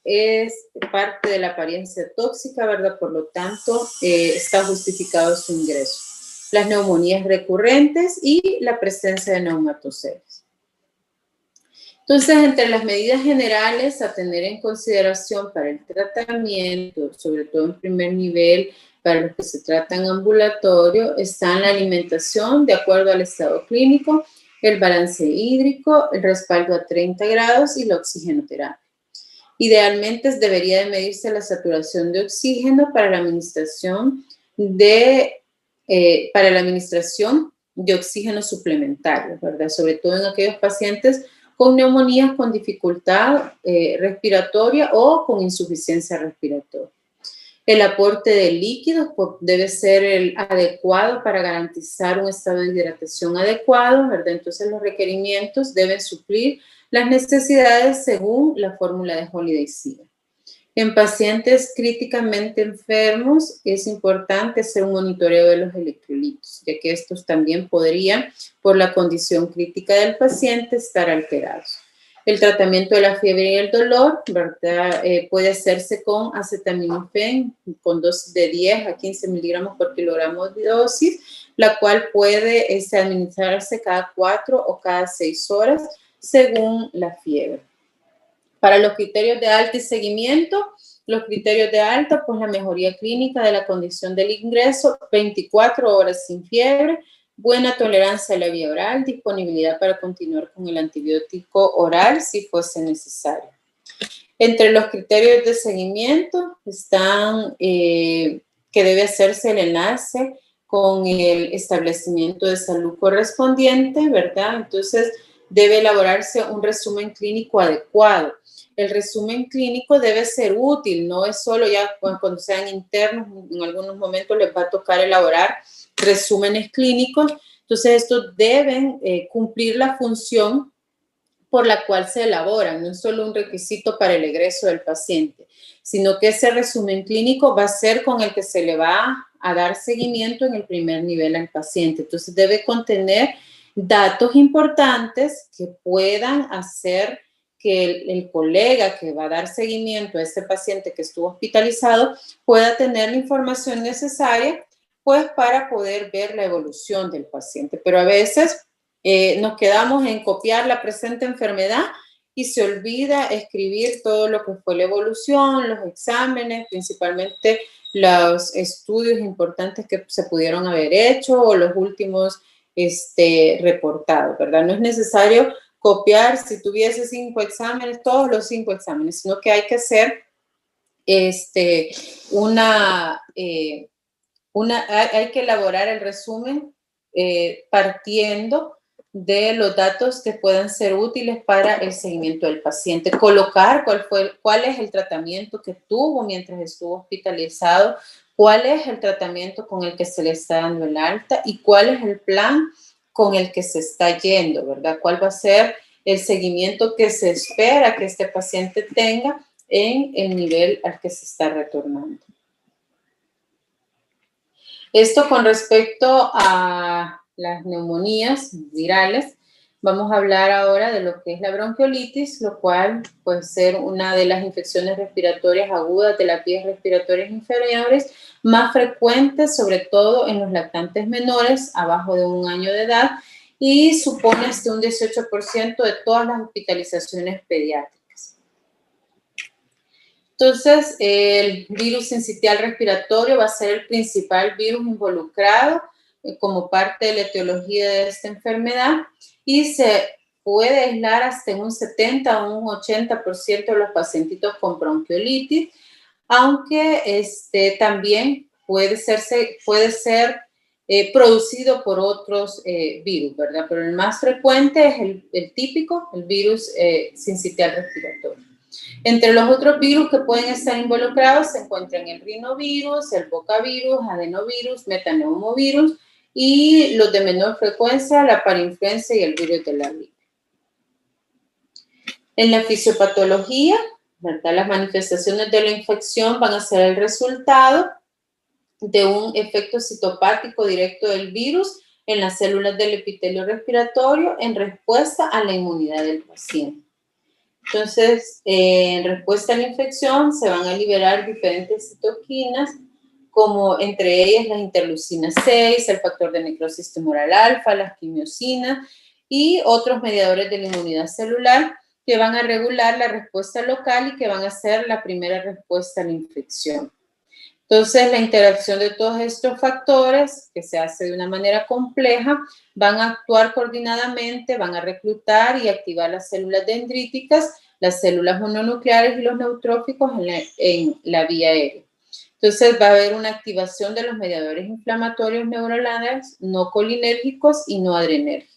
es parte de la apariencia tóxica, ¿verdad? Por lo tanto, está justificado su ingreso. Las neumonías recurrentes y la presencia de neumatoceles. Entonces, entre las medidas generales a tener en consideración para el tratamiento, sobre todo en primer nivel, para los que se tratan ambulatorio, están la alimentación de acuerdo al estado clínico, el balance hídrico, el respaldo a 30 grados y la oxigenoterapia. Idealmente debería de medirse la saturación de oxígeno para la administración de oxígeno suplementario, ¿verdad? Sobre todo en aquellos pacientes con neumonías con dificultad respiratoria o con insuficiencia respiratoria. El aporte de líquidos debe ser el adecuado para garantizar un estado de hidratación adecuado, ¿verdad? Entonces los requerimientos deben suplir las necesidades según la fórmula de Holiday-Siga. En pacientes críticamente enfermos es importante hacer un monitoreo de los electrolitos, ya que estos también podrían, por la condición crítica del paciente, estar alterados. El tratamiento de la fiebre y el dolor, ¿verdad? Puede hacerse con acetaminofén, con dosis de 10 a 15 miligramos por kilogramo de dosis, la cual puede administrarse cada 4 o cada 6 horas, según la fiebre. Para los criterios de alta y seguimiento, los criterios de alta, pues la mejoría clínica de la condición del ingreso, 24 horas sin fiebre, buena tolerancia a la vía oral, disponibilidad para continuar con el antibiótico oral si fuese necesario. Entre los criterios de seguimiento están que debe hacerse el enlace con el establecimiento de salud correspondiente, ¿verdad? Entonces, debe elaborarse un resumen clínico adecuado. El resumen clínico debe ser útil, no es solo ya cuando sean internos, en algunos momentos les va a tocar elaborar resúmenes clínicos. Entonces, estos deben cumplir la función por la cual se elaboran, no es solo un requisito para el egreso del paciente, sino que ese resumen clínico va a ser con el que se le va a dar seguimiento en el primer nivel al paciente. Entonces, debe contener datos importantes que puedan hacer que el colega que va a dar seguimiento a este paciente que estuvo hospitalizado pueda tener la información necesaria, pues, para poder ver la evolución del paciente. Pero a veces nos quedamos en copiar la presente enfermedad y se olvida escribir todo lo que fue la evolución, los exámenes, principalmente los estudios importantes que se pudieron haber hecho o los últimos reportados, ¿verdad? No es necesario copiar, si tuviese 5 exámenes, todos los 5 exámenes, sino que hay que hacer hay que elaborar el resumen partiendo de los datos que puedan ser útiles para el seguimiento del paciente, colocar cuál es el tratamiento que tuvo mientras estuvo hospitalizado, cuál es el tratamiento con el que se le está dando el alta y cuál es el plan con el que se está yendo, ¿verdad? ¿Cuál va a ser el seguimiento que se espera que este paciente tenga en el nivel al que se está retornando? Esto con respecto a las neumonías virales. Vamos a hablar ahora de lo que es la bronquiolitis, lo cual puede ser una de las infecciones respiratorias agudas de las vías respiratorias inferiores, más frecuentes sobre todo en los lactantes menores, abajo de 1 año de edad, y supone hasta un 18% de todas las hospitalizaciones pediátricas. Entonces, el virus sincitial respiratorio va a ser el principal virus involucrado como parte de la etiología de esta enfermedad y se puede aislar hasta un 70 o un 80% de los pacientitos con bronquiolitis, aunque también puede ser producido por otros virus, ¿verdad? Pero el más frecuente es el típico, el virus sincitial respiratorio. Entre los otros virus que pueden estar involucrados se encuentran el rinovirus, el bocavirus, adenovirus, metaneumovirus y los de menor frecuencia, la parainfluenza y el virus de la gripe. En la fisiopatología, ¿verdad? Las manifestaciones de la infección van a ser el resultado de un efecto citopático directo del virus en las células del epitelio respiratorio en respuesta a la inmunidad del paciente. Entonces, en respuesta a la infección se van a liberar diferentes citoquinas, como entre ellas la interleucina 6, el factor de necrosis tumoral alfa, las quimiosinas y otros mediadores de la inmunidad celular que van a regular la respuesta local y que van a ser la primera respuesta a la infección. Entonces, la interacción de todos estos factores, que se hace de una manera compleja, van a actuar coordinadamente, van a reclutar y activar las células dendríticas, las células mononucleares y los neutróficos en la vía aérea. Entonces, va a haber una activación de los mediadores inflamatorios neuronales no colinérgicos y no adrenérgicos.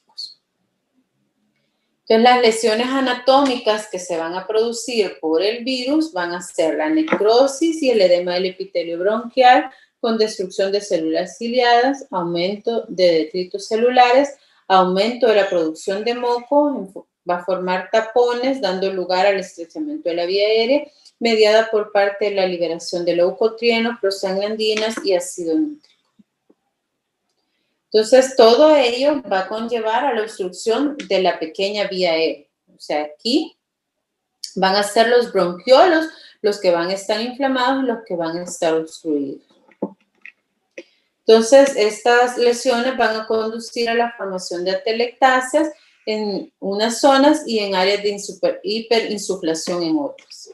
Entonces, las lesiones anatómicas que se van a producir por el virus van a ser la necrosis y el edema del epitelio bronquial con destrucción de células ciliadas, aumento de detritos celulares, aumento de la producción de moco, va a formar tapones dando lugar al estrechamiento de la vía aérea, mediada por parte de la liberación de leucotrienos, prostaglandinas y ácido nítrico. Entonces, todo ello va a conllevar a la obstrucción de la pequeña vía aérea. O sea, aquí van a ser los bronquiolos los que van a estar inflamados y los que van a estar obstruidos. Entonces, estas lesiones van a conducir a la formación de atelectasias en unas zonas y en áreas de hiperinsuflación en otras.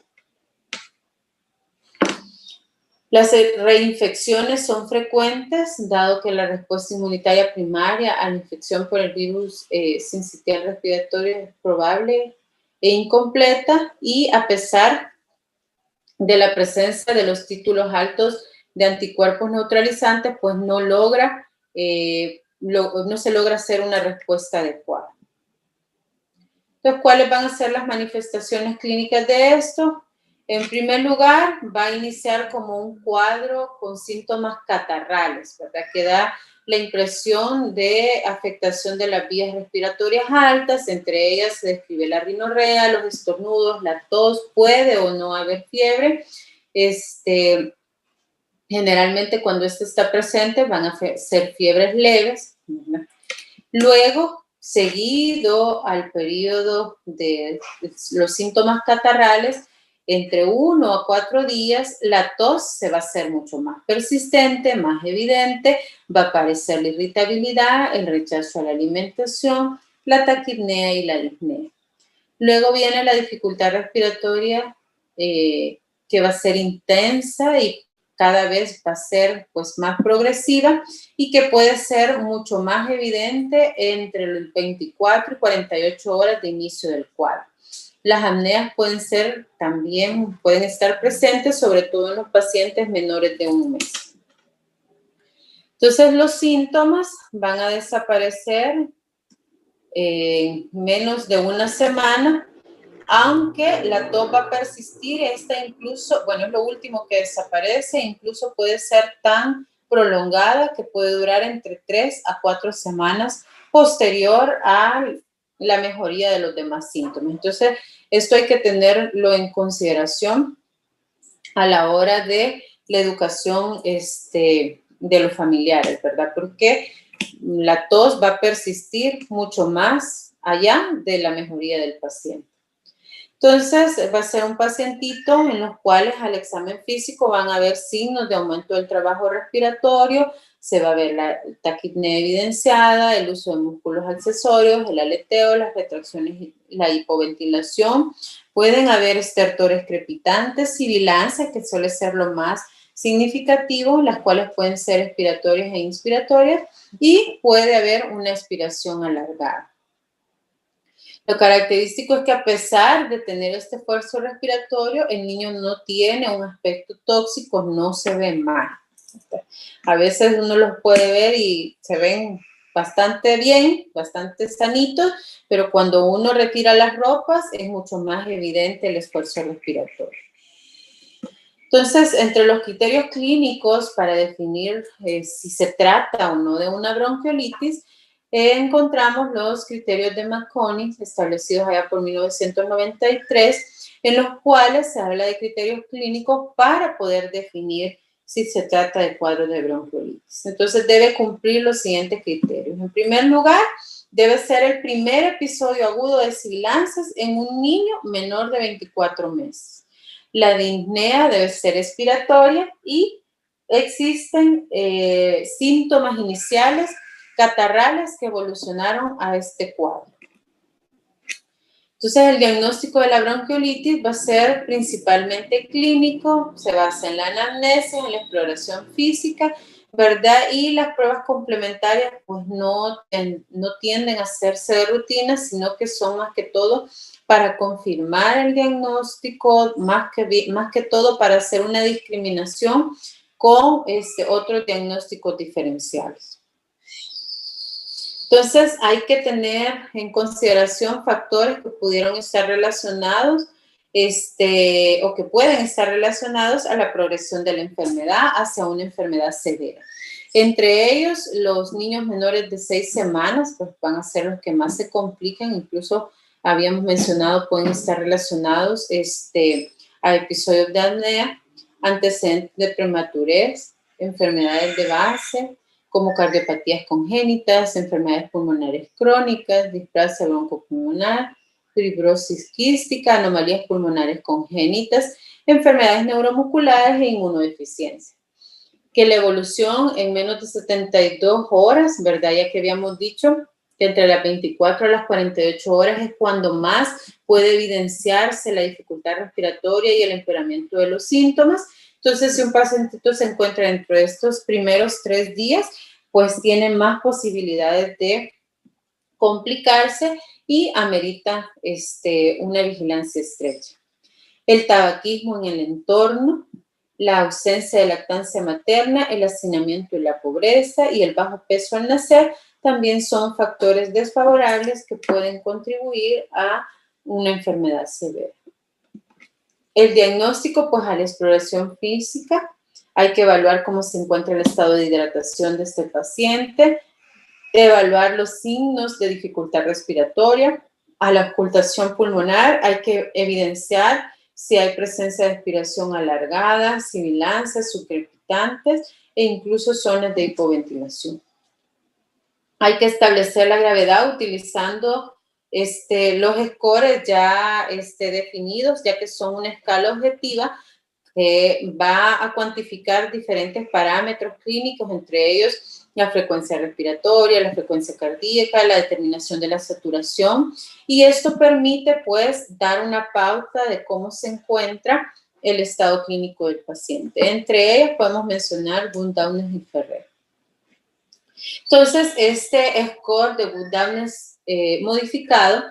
Las reinfecciones son frecuentes, dado que la respuesta inmunitaria primaria a la infección por el virus sincitial respiratorio es probable e incompleta, y a pesar de la presencia de los títulos altos de anticuerpos neutralizantes, pues no se logra hacer una respuesta adecuada. Entonces, ¿cuáles van a ser las manifestaciones clínicas de esto? En primer lugar, va a iniciar como un cuadro con síntomas catarrales, ¿verdad? Que da la impresión de afectación de las vías respiratorias altas, entre ellas se describe la rinorrea, los estornudos, la tos, puede o no haber fiebre. Generalmente cuando esto está presente van a ser fiebres leves, ¿verdad? Luego, seguido al periodo de los síntomas catarrales, entre 1 a 4 días, la tos se va a hacer mucho más persistente, más evidente, va a aparecer la irritabilidad, el rechazo a la alimentación, la taquipnea y la disnea. Luego viene la dificultad respiratoria que va a ser intensa y cada vez va a ser pues más progresiva y que puede ser mucho más evidente entre los 24 y 48 horas de inicio del cuadro. Las apneas pueden estar presentes, sobre todo en los pacientes menores de 1 mes. Entonces, los síntomas van a desaparecer en menos de 1 semana, aunque la tos va a persistir. Esta incluso, bueno, es lo último que desaparece, incluso puede ser tan prolongada que puede durar entre 3 a 4 semanas posterior a la mejoría de los demás síntomas. Entonces, esto hay que tenerlo en consideración a la hora de la educación de los familiares, ¿verdad? Porque la tos va a persistir mucho más allá de la mejoría del paciente. Entonces, va a ser un pacientito en los cuales al examen físico van a haber signos de aumento del trabajo respiratorio, se va a ver la taquipnea evidenciada, el uso de músculos accesorios, el aleteo, las retracciones y la hipoventilación. Pueden haber estertores crepitantes, sibilancias, que suele ser lo más significativo, las cuales pueden ser expiratorias e inspiratorias, y puede haber una expiración alargada. Lo característico es que a pesar de tener este esfuerzo respiratorio, el niño no tiene un aspecto tóxico, no se ve mal. A veces uno los puede ver y se ven bastante bien, bastante sanitos, pero cuando uno retira las ropas es mucho más evidente el esfuerzo respiratorio. Entonces, entre los criterios clínicos para definir si se trata o no de una bronquiolitis, encontramos los criterios de Marconi, establecidos allá por 1993, en los cuales se habla de criterios clínicos para poder definir si se trata de cuadro de bronquiolitis. Entonces, debe cumplir los siguientes criterios. En primer lugar, debe ser el primer episodio agudo de sibilancias en un niño menor de 24 meses. La disnea debe ser expiratoria y existen síntomas iniciales catarrales que evolucionaron a este cuadro. Entonces, el diagnóstico de la bronquiolitis va a ser principalmente clínico, se basa en la anamnesis, en la exploración física, ¿verdad? Y las pruebas complementarias pues no tienden a hacerse de rutina, sino que son más que todo para confirmar el diagnóstico, más que todo para hacer una discriminación con otros diagnósticos diferenciales. Entonces, hay que tener en consideración factores que pudieron estar relacionados o que pueden estar relacionados a la progresión de la enfermedad hacia una enfermedad severa. Entre ellos, los niños menores de 6 semanas pues van a ser los que más se complican, incluso habíamos mencionado, pueden estar relacionados a episodios de apnea, antecedentes de prematurez, enfermedades de base, como cardiopatías congénitas, enfermedades pulmonares crónicas, displasia broncopulmonar, fibrosis quística, anomalías pulmonares congénitas, enfermedades neuromusculares e inmunodeficiencia. Que la evolución en menos de 72 horas, ¿verdad? Ya que habíamos dicho que entre las 24 a las 48 horas es cuando más puede evidenciarse la dificultad respiratoria y el empeoramiento de los síntomas. Entonces, si un pacientito se encuentra dentro de estos primeros 3 días, pues tiene más posibilidades de complicarse y amerita una vigilancia estrecha. El tabaquismo en el entorno, la ausencia de lactancia materna, el hacinamiento y la pobreza y el bajo peso al nacer también son factores desfavorables que pueden contribuir a una enfermedad severa. El diagnóstico, pues a la exploración física, hay que evaluar cómo se encuentra el estado de hidratación de este paciente, evaluar los signos de dificultad respiratoria. A la ocultación pulmonar hay que evidenciar si hay presencia de expiración alargada, sibilancias, subcrepitantes e incluso zonas de hipoventilación. Hay que establecer la gravedad utilizando los scores ya definidos, ya que son una escala objetiva que va a cuantificar diferentes parámetros clínicos, entre ellos la frecuencia respiratoria, la frecuencia cardíaca, la determinación de la saturación, y esto permite pues dar una pauta de cómo se encuentra el estado clínico del paciente. Entre ellos podemos mencionar Wood-Downes y Ferrer. Entonces, este score de Wood-Downes modificado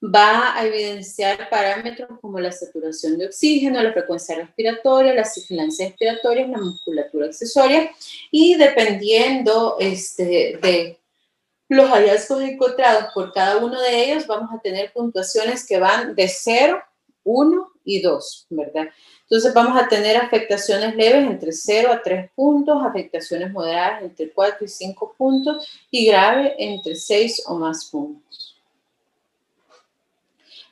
va a evidenciar parámetros como la saturación de oxígeno, la frecuencia respiratoria, la sibilancia respiratoria, la musculatura accesoria, y dependiendo de los hallazgos encontrados por cada uno de ellos, vamos a tener puntuaciones que van de 0, 1 y 2, ¿verdad? Entonces vamos a tener afectaciones leves entre 0 a 3 puntos, afectaciones moderadas entre 4 y 5 puntos y grave entre 6 o más puntos.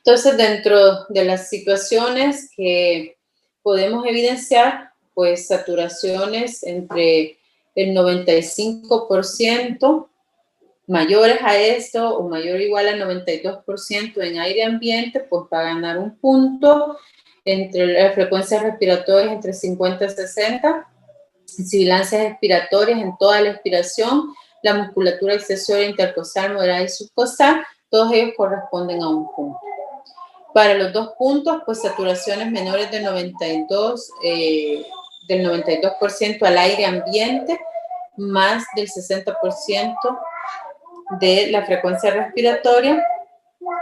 Entonces, dentro de las situaciones que podemos evidenciar, pues saturaciones entre el 95% mayores a esto o mayor o igual al 92% en aire ambiente, pues va a ganar un punto. Entre las frecuencias respiratorias entre 50 y 60, sibilancias expiratorias en toda la expiración, la musculatura accesoria intercostal, moderada y subcostal, todos ellos corresponden a un punto. Para los 2 puntos, pues saturaciones menores del 92% al aire ambiente, más del 60% de la frecuencia respiratoria.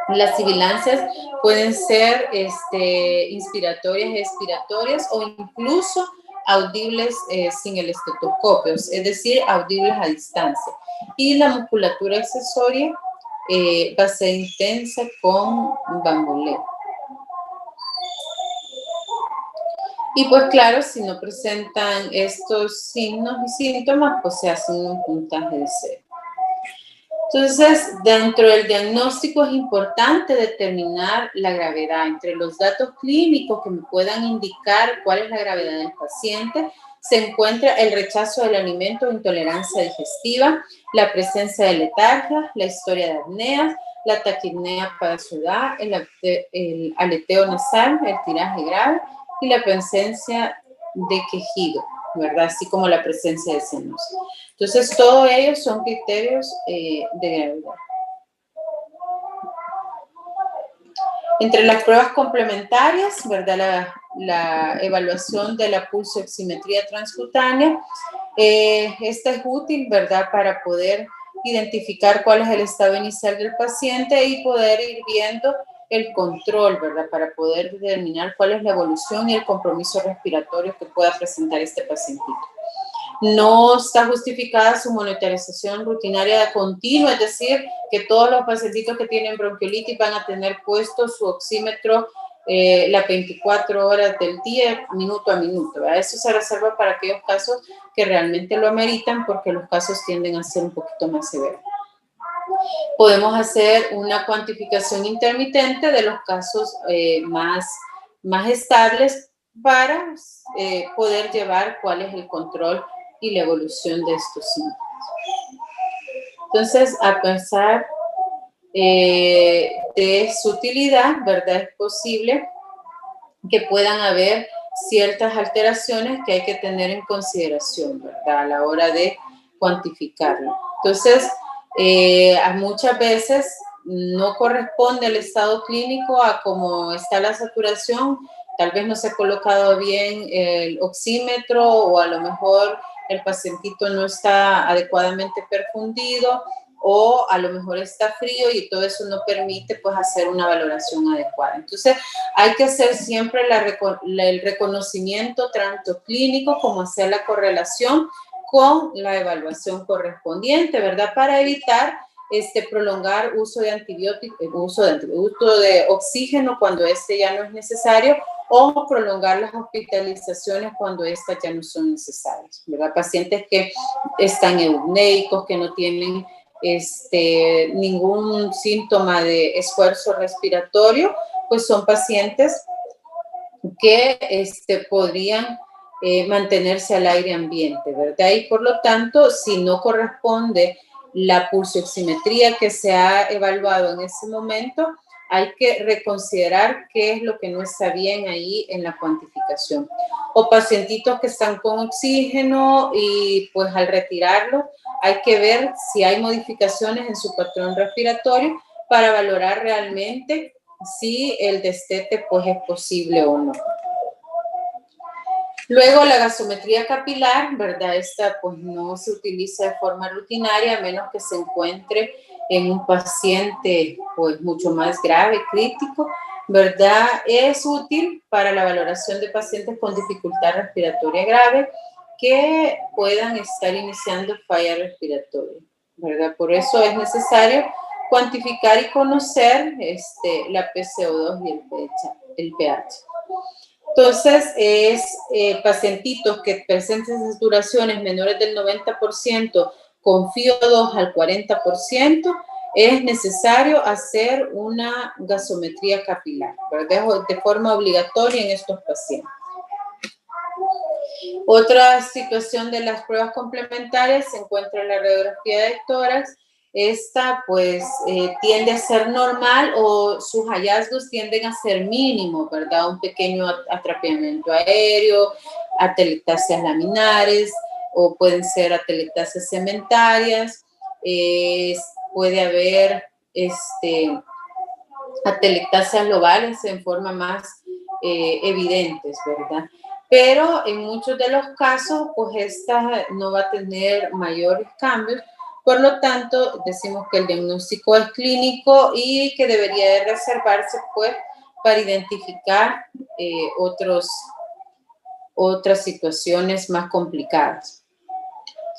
Las sibilancias pueden ser inspiratorias, expiratorias o incluso audibles sin el estetoscopio, es decir, audibles a distancia. Y la musculatura accesoria va a ser intensa con bamboleo. Y pues claro, si no presentan estos signos y síntomas, pues se hace un puntaje de 0. Entonces, dentro del diagnóstico es importante determinar la gravedad. Entre los datos clínicos que me puedan indicar cuál es la gravedad del paciente, se encuentra el rechazo del alimento o intolerancia digestiva, la presencia de letargia, la historia de apneas, la taquipnea para sudar, el aleteo nasal, el tiraje grave y la presencia de quejido, ¿verdad? Así como la presencia de senos. Entonces, todos ellos son criterios de gravedad. Entre las pruebas complementarias, ¿verdad? La evaluación de la pulsoximetría transcutánea, esta es útil, ¿verdad? Para poder identificar cuál es el estado inicial del paciente y poder ir viendo el control, ¿verdad? Para poder determinar cuál es la evolución y el compromiso respiratorio que pueda presentar este pacientito. No está justificada su monitorización rutinaria continua, es decir, que todos los pacientitos que tienen bronquiolitis van a tener puesto su oxímetro las 24 horas del día, minuto a minuto, ¿verdad? Eso se reserva para aquellos casos que realmente lo ameritan, porque los casos tienden a ser un poquito más severos. Podemos hacer una cuantificación intermitente de los casos más estables para poder llevar cuál es el control y la evolución de estos síntomas. Entonces, a pesar de su utilidad, ¿verdad? Es posible que puedan haber ciertas alteraciones que hay que tener en consideración, ¿verdad? A la hora de cuantificarlo. Entonces, muchas veces no corresponde el estado clínico a cómo está la saturación, tal vez no se ha colocado bien el oxímetro o a lo mejor el pacientito no está adecuadamente perfundido o a lo mejor está frío y todo eso no permite pues hacer una valoración adecuada. Entonces hay que hacer siempre el reconocimiento tanto clínico como hacer la correlación con la evaluación correspondiente, ¿verdad? Para evitar prolongar uso de antibióticos, uso de oxígeno cuando ya no es necesario, o prolongar las hospitalizaciones cuando estas ya no son necesarias, ¿verdad? Pacientes que están eupneicos, que no tienen ningún síntoma de esfuerzo respiratorio, pues son pacientes que podrían mantenerse al aire ambiente, ¿verdad? Y por lo tanto, si no corresponde la pulsoximetría que se ha evaluado en ese momento, hay que reconsiderar qué es lo que no está bien ahí en la cuantificación. O pacientitos que están con oxígeno y pues al retirarlo hay que ver si hay modificaciones en su patrón respiratorio para valorar realmente si el destete pues es posible o no. Luego la gasometría capilar, ¿verdad? Esta pues no se utiliza de forma rutinaria a menos que se encuentre en un paciente pues mucho más grave, crítico, ¿verdad? Es útil para la valoración de pacientes con dificultad respiratoria grave que puedan estar iniciando falla respiratoria, ¿verdad? Por eso es necesario cuantificar y conocer la PCO2 y el pH. Entonces, pacientitos que presenten saturaciones menores del 90%, con FiO2 al 40%, es necesario hacer una gasometría capilar, ¿verdad? De forma obligatoria en estos pacientes. Otra situación de las pruebas complementarias se encuentra en la radiografía de tórax esta pues tiende a ser normal o sus hallazgos tienden a ser mínimos, ¿verdad? Un pequeño atrapamiento aéreo, atelectasias laminares o pueden ser atelectasias cementarias, puede haber atelectasias lobales en forma más evidentes, ¿verdad? Pero en muchos de los casos, pues esta no va a tener mayores cambios. Por lo tanto, decimos que el diagnóstico es clínico y que debería de reservarse, pues, para identificar otras situaciones más complicadas.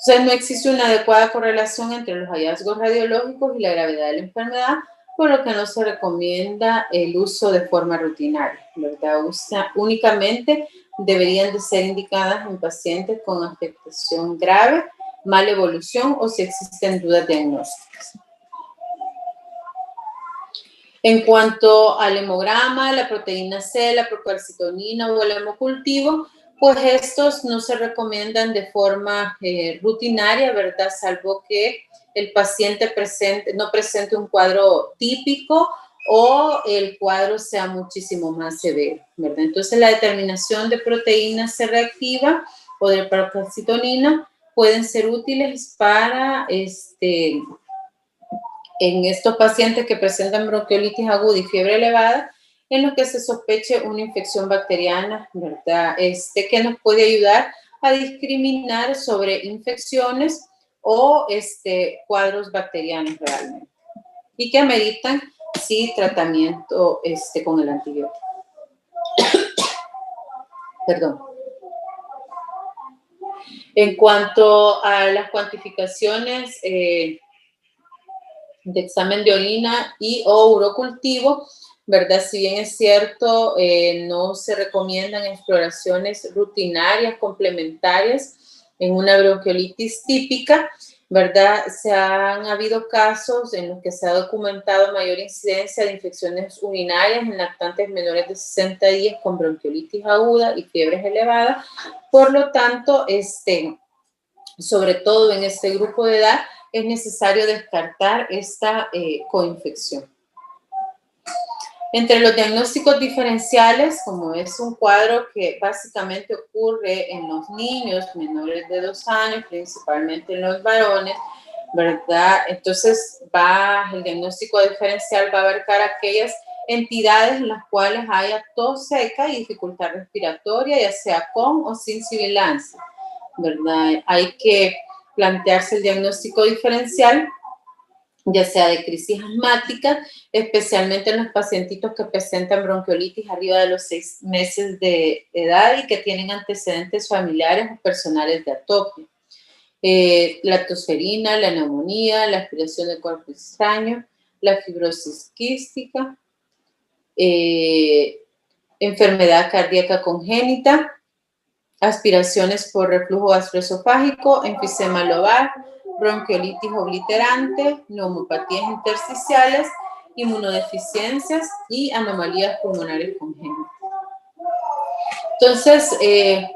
Entonces, no existe una adecuada correlación entre los hallazgos radiológicos y la gravedad de la enfermedad, por lo que no se recomienda el uso de forma rutinaria, ¿verdad? Únicamente deberían de ser indicadas en pacientes con afectación grave, mala evolución o si existen dudas diagnósticas. En cuanto al hemograma, la proteína C, la procalcitonina o el hemocultivo, pues estos no se recomiendan de forma rutinaria, ¿verdad? Salvo que el paciente no presente un cuadro típico o el cuadro sea muchísimo más severo, ¿verdad? Entonces, la determinación de proteína C reactiva o de procalcitonina pueden ser útiles para en estos pacientes que presentan bronquiolitis aguda y fiebre elevada, en los que se sospeche una infección bacteriana, ¿verdad? Que nos puede ayudar a discriminar sobre infecciones o cuadros bacterianos realmente y que ameritan, sí, tratamiento con el antibiótico. Perdón. En cuanto a las cuantificaciones de examen de orina y o urocultivo, ¿verdad? Si bien es cierto, no se recomiendan exploraciones rutinarias complementarias en una bronquiolitis típica, ¿verdad? Han habido casos en los que se ha documentado mayor incidencia de infecciones urinarias en lactantes menores de 60 días con bronquiolitis aguda y fiebres elevadas. Por lo tanto, sobre todo en este grupo de edad, es necesario descartar esta coinfección. Entre los diagnósticos diferenciales, como es un cuadro que básicamente ocurre en los niños menores de 2 años, principalmente en los varones, ¿verdad? Entonces, el diagnóstico diferencial va a abarcar aquellas entidades en las cuales haya tos seca y dificultad respiratoria, ya sea con o sin sibilancia, ¿verdad? Hay que plantearse el diagnóstico diferencial, ya sea de crisis asmática, especialmente en los pacientitos que presentan bronquiolitis arriba de los 6 meses de edad y que tienen antecedentes familiares o personales de atopia. La tosferina, la neumonía, la aspiración de cuerpo extraño, la fibrosis quística, enfermedad cardíaca congénita, aspiraciones por reflujo gastroesofágico, enfisema lobar, bronquiolitis obliterante, neumopatías intersticiales, inmunodeficiencias y anomalías pulmonares congénitas. Entonces,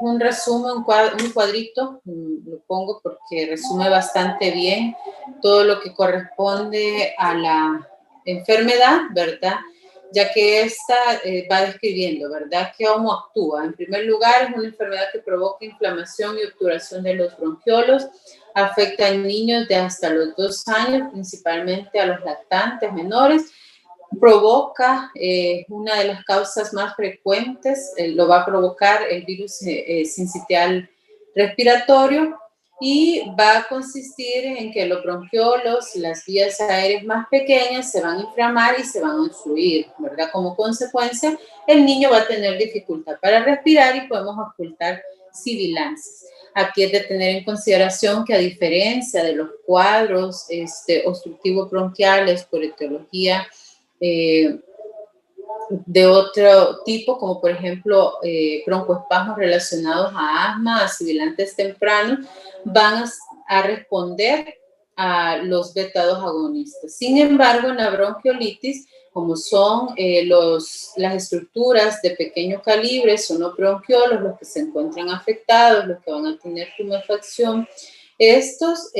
un resumen, un cuadrito, lo pongo porque resume bastante bien todo lo que corresponde a la enfermedad, ¿verdad? Ya que esta va describiendo, ¿verdad?, cómo actúa. En primer lugar, es una enfermedad que provoca inflamación y obturación de los bronquiolos, afecta a niños de hasta los 2 años, principalmente a los lactantes menores, provoca una de las causas más frecuentes, lo va a provocar el virus sincitial respiratorio y va a consistir en que los bronquiolos, las vías aéreas más pequeñas, se van a inflamar y se van a obstruir, ¿verdad? Como consecuencia, el niño va a tener dificultad para respirar y podemos ocultar sibilancias. Aquí es de tener en consideración que a diferencia de los cuadros obstructivos bronquiales por etiología de otro tipo, como por ejemplo broncoespasmos relacionados a asma, a sibilantes tempranos, van a responder a los beta-2 agonistas. Sin embargo, en la bronquiolitis, como son las estructuras de pequeño calibre, son los bronquiolos los que se encuentran afectados, los que van a tener tumefacción, estos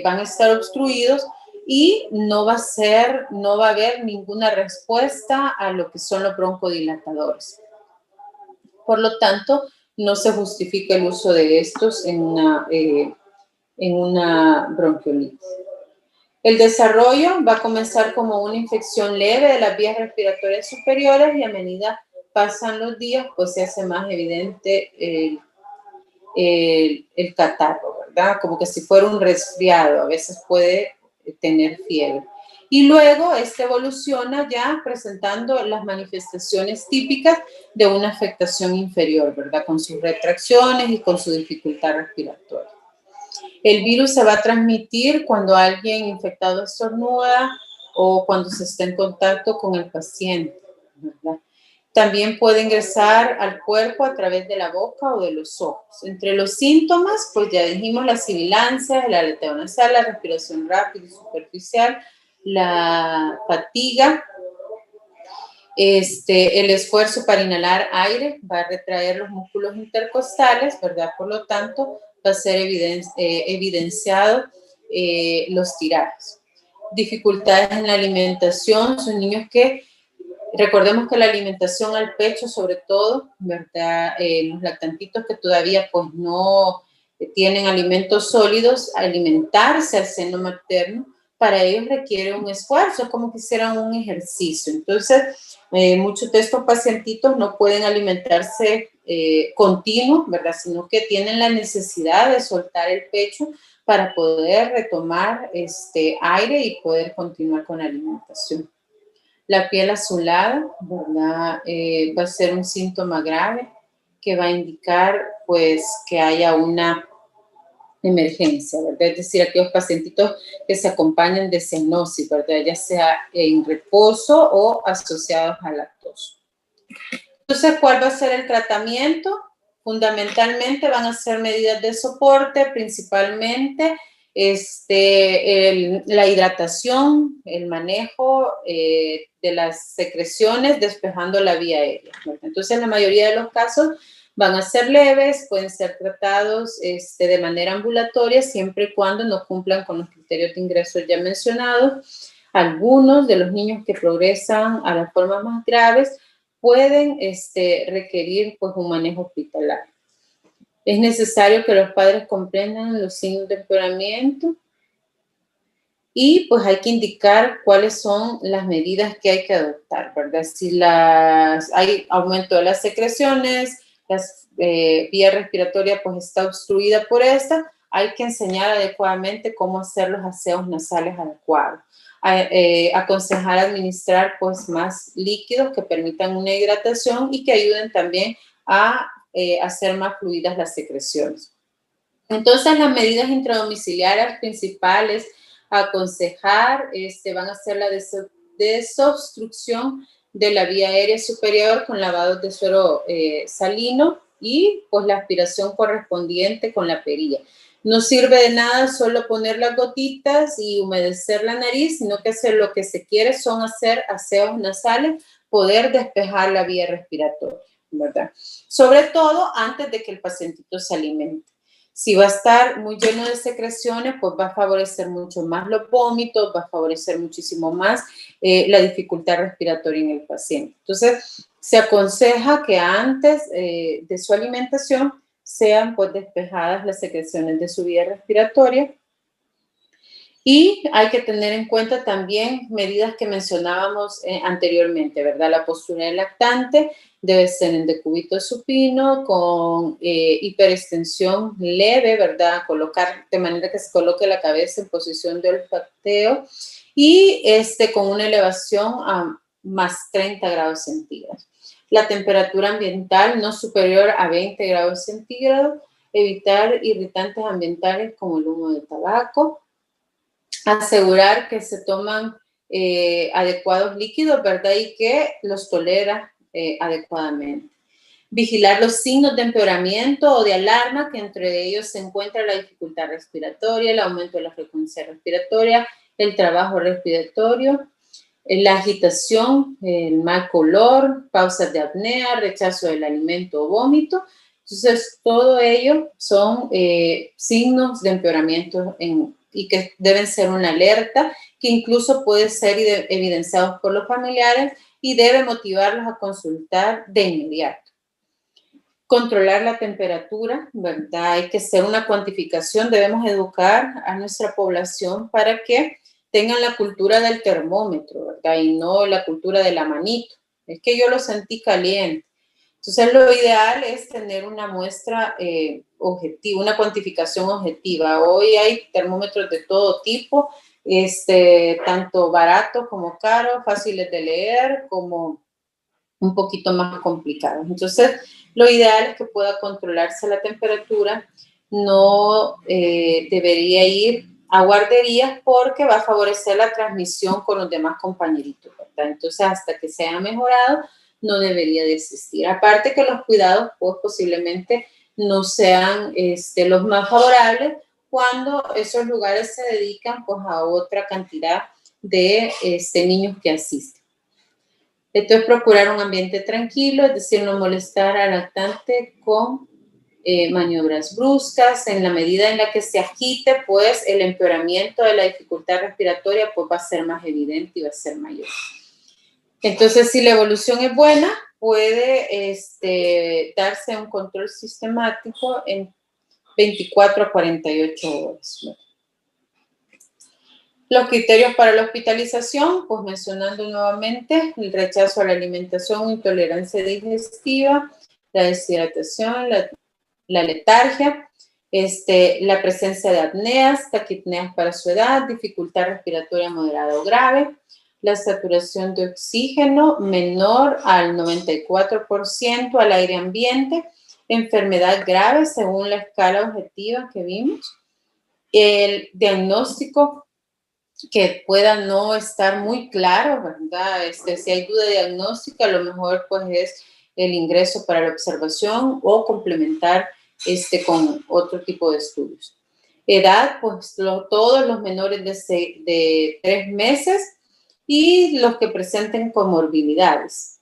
van a estar obstruidos y no va a haber ninguna respuesta a lo que son los broncodilatadores. Por lo tanto, no se justifica el uso de estos en una bronquiolitis. El desarrollo va a comenzar como una infección leve de las vías respiratorias superiores y a medida pasan los días, pues se hace más evidente el catarro, ¿verdad? Como que si fuera un resfriado, a veces puede tener fiebre. Y luego evoluciona ya presentando las manifestaciones típicas de una afectación inferior, ¿verdad? Con sus retracciones y con su dificultad respiratoria. El virus se va a transmitir cuando alguien infectado estornuda o cuando se está en contacto con el paciente, ¿verdad? También puede ingresar al cuerpo a través de la boca o de los ojos. Entre los síntomas, pues ya dijimos la sibilancia, el aleteo nasal, la respiración rápida y superficial, la fatiga, el esfuerzo para inhalar aire va a retraer los músculos intercostales, ¿verdad? Por lo tanto, va a ser evidenciado los tirajes. Dificultades en la alimentación, son niños que, recordemos que la alimentación al pecho, sobre todo, ¿verdad? Los lactantitos que todavía pues no tienen alimentos sólidos, alimentarse al seno materno, para ellos requiere un esfuerzo, es como que hicieran un ejercicio. Entonces, muchos de estos pacientitos no pueden alimentarse continuo, ¿verdad? Sino que tienen la necesidad de soltar el pecho para poder retomar aire y poder continuar con la alimentación. La piel azulada, ¿verdad? Va a ser un síntoma grave que va a indicar, pues, que haya una emergencia, ¿verdad? Es decir, aquellos pacientitos que se acompañan de cianosis, ¿verdad? Ya sea en reposo o asociados a lactosa. Entonces, ¿cuál va a ser el tratamiento? Fundamentalmente van a ser medidas de soporte, principalmente la hidratación, el manejo de las secreciones, despejando la vía aérea, ¿verdad? Entonces, en la mayoría de los casos van a ser leves, pueden ser tratados de manera ambulatoria, siempre y cuando no cumplan con los criterios de ingreso ya mencionados. Algunos de los niños que progresan a las formas más graves pueden requerir pues un manejo hospitalario. Es necesario que los padres comprendan los signos de empeoramiento y pues hay que indicar cuáles son las medidas que hay que adoptar, ¿verdad? Si hay aumento de las secreciones, las vía respiratoria pues está obstruida por esta, hay que enseñar adecuadamente cómo hacer los aseos nasales adecuados. Aconsejar administrar pues más líquidos que permitan una hidratación y que ayuden también a hacer más fluidas las secreciones. Entonces, las medidas intradomiciliarias principales a aconsejar van a ser la desobstrucción de la vía aérea superior con lavado de suero salino y pues la aspiración correspondiente con la perilla. No sirve de nada solo poner las gotitas y humedecer la nariz, sino que lo que se quiere son hacer aseos nasales, poder despejar la vía respiratoria, ¿verdad? Sobre todo antes de que el pacientito se alimente. Si va a estar muy lleno de secreciones, pues va a favorecer mucho más los vómitos, va a favorecer muchísimo más la dificultad respiratoria en el paciente. Entonces, se aconseja que antes de su alimentación sean pues despejadas las secreciones de su vía respiratoria. Y hay que tener en cuenta también medidas que mencionábamos anteriormente, ¿verdad? La postura del lactante debe ser en decúbito supino con hiperextensión leve, ¿verdad? Colocar de manera que se coloque la cabeza en posición de olfateo y con una elevación a más 30 grados centígrados. La temperatura ambiental no superior a 20 grados centígrados, evitar irritantes ambientales como el humo de tabaco, asegurar que se toman adecuados líquidos, ¿verdad? Y que los tolera adecuadamente. Vigilar los signos de empeoramiento o de alarma, que entre ellos se encuentra la dificultad respiratoria, el aumento de la frecuencia respiratoria, el trabajo respiratorio, la agitación, el mal color, pausas de apnea, rechazo del alimento o vómito. Entonces, todo ello son signos de empeoramiento y que deben ser una alerta que incluso puede ser evidenciados por los familiares y debe motivarlos a consultar de inmediato. Controlar la temperatura, ¿verdad? Hay que hacer una cuantificación, debemos educar a nuestra población para que tengan la cultura del termómetro, ¿verdad? Y no la cultura de la manito. Es que yo lo sentí caliente. Entonces, lo ideal es tener una muestra objetiva, una cuantificación objetiva. Hoy hay termómetros de todo tipo, tanto baratos como caros, fáciles de leer, como un poquito más complicados. Entonces, lo ideal es que pueda controlarse la temperatura. No debería ir a guarderías porque va a favorecer la transmisión con los demás compañeritos, ¿verdad? Entonces, hasta que se haya mejorado, no debería de existir. Aparte que los cuidados, pues posiblemente no sean los más favorables cuando esos lugares se dedican pues a otra cantidad de niños que asisten. Esto es procurar un ambiente tranquilo, es decir, no molestar al lactante con maniobras bruscas. En la medida en la que se agite, pues el empeoramiento de la dificultad respiratoria pues va a ser más evidente y va a ser mayor. Entonces, si la evolución es buena, puede darse un control sistemático en 24 a 48 horas. Los criterios para la hospitalización, pues mencionando nuevamente el rechazo a la alimentación, intolerancia digestiva, la deshidratación, la letargia, la presencia de apneas, taquipneas para su edad, dificultad respiratoria moderada o grave, la saturación de oxígeno menor al 94% al aire ambiente, enfermedad grave según la escala objetiva que vimos, el diagnóstico que pueda no estar muy claro, ¿verdad? Si hay duda diagnóstica, a lo mejor pues es el ingreso para la observación o complementar con otro tipo de estudios. Edad, pues todos los menores de 3 meses y los que presenten comorbilidades.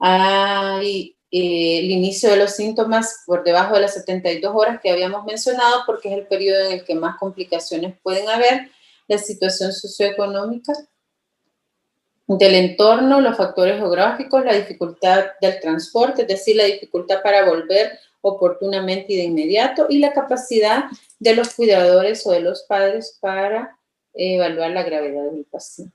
Hay el inicio de los síntomas por debajo de las 72 horas que habíamos mencionado porque es el periodo en el que más complicaciones pueden haber. La situación socioeconómica del entorno, los factores geográficos, la dificultad del transporte, es decir, la dificultad para volver oportunamente y de inmediato, y la capacidad de los cuidadores o de los padres para evaluar la gravedad del paciente.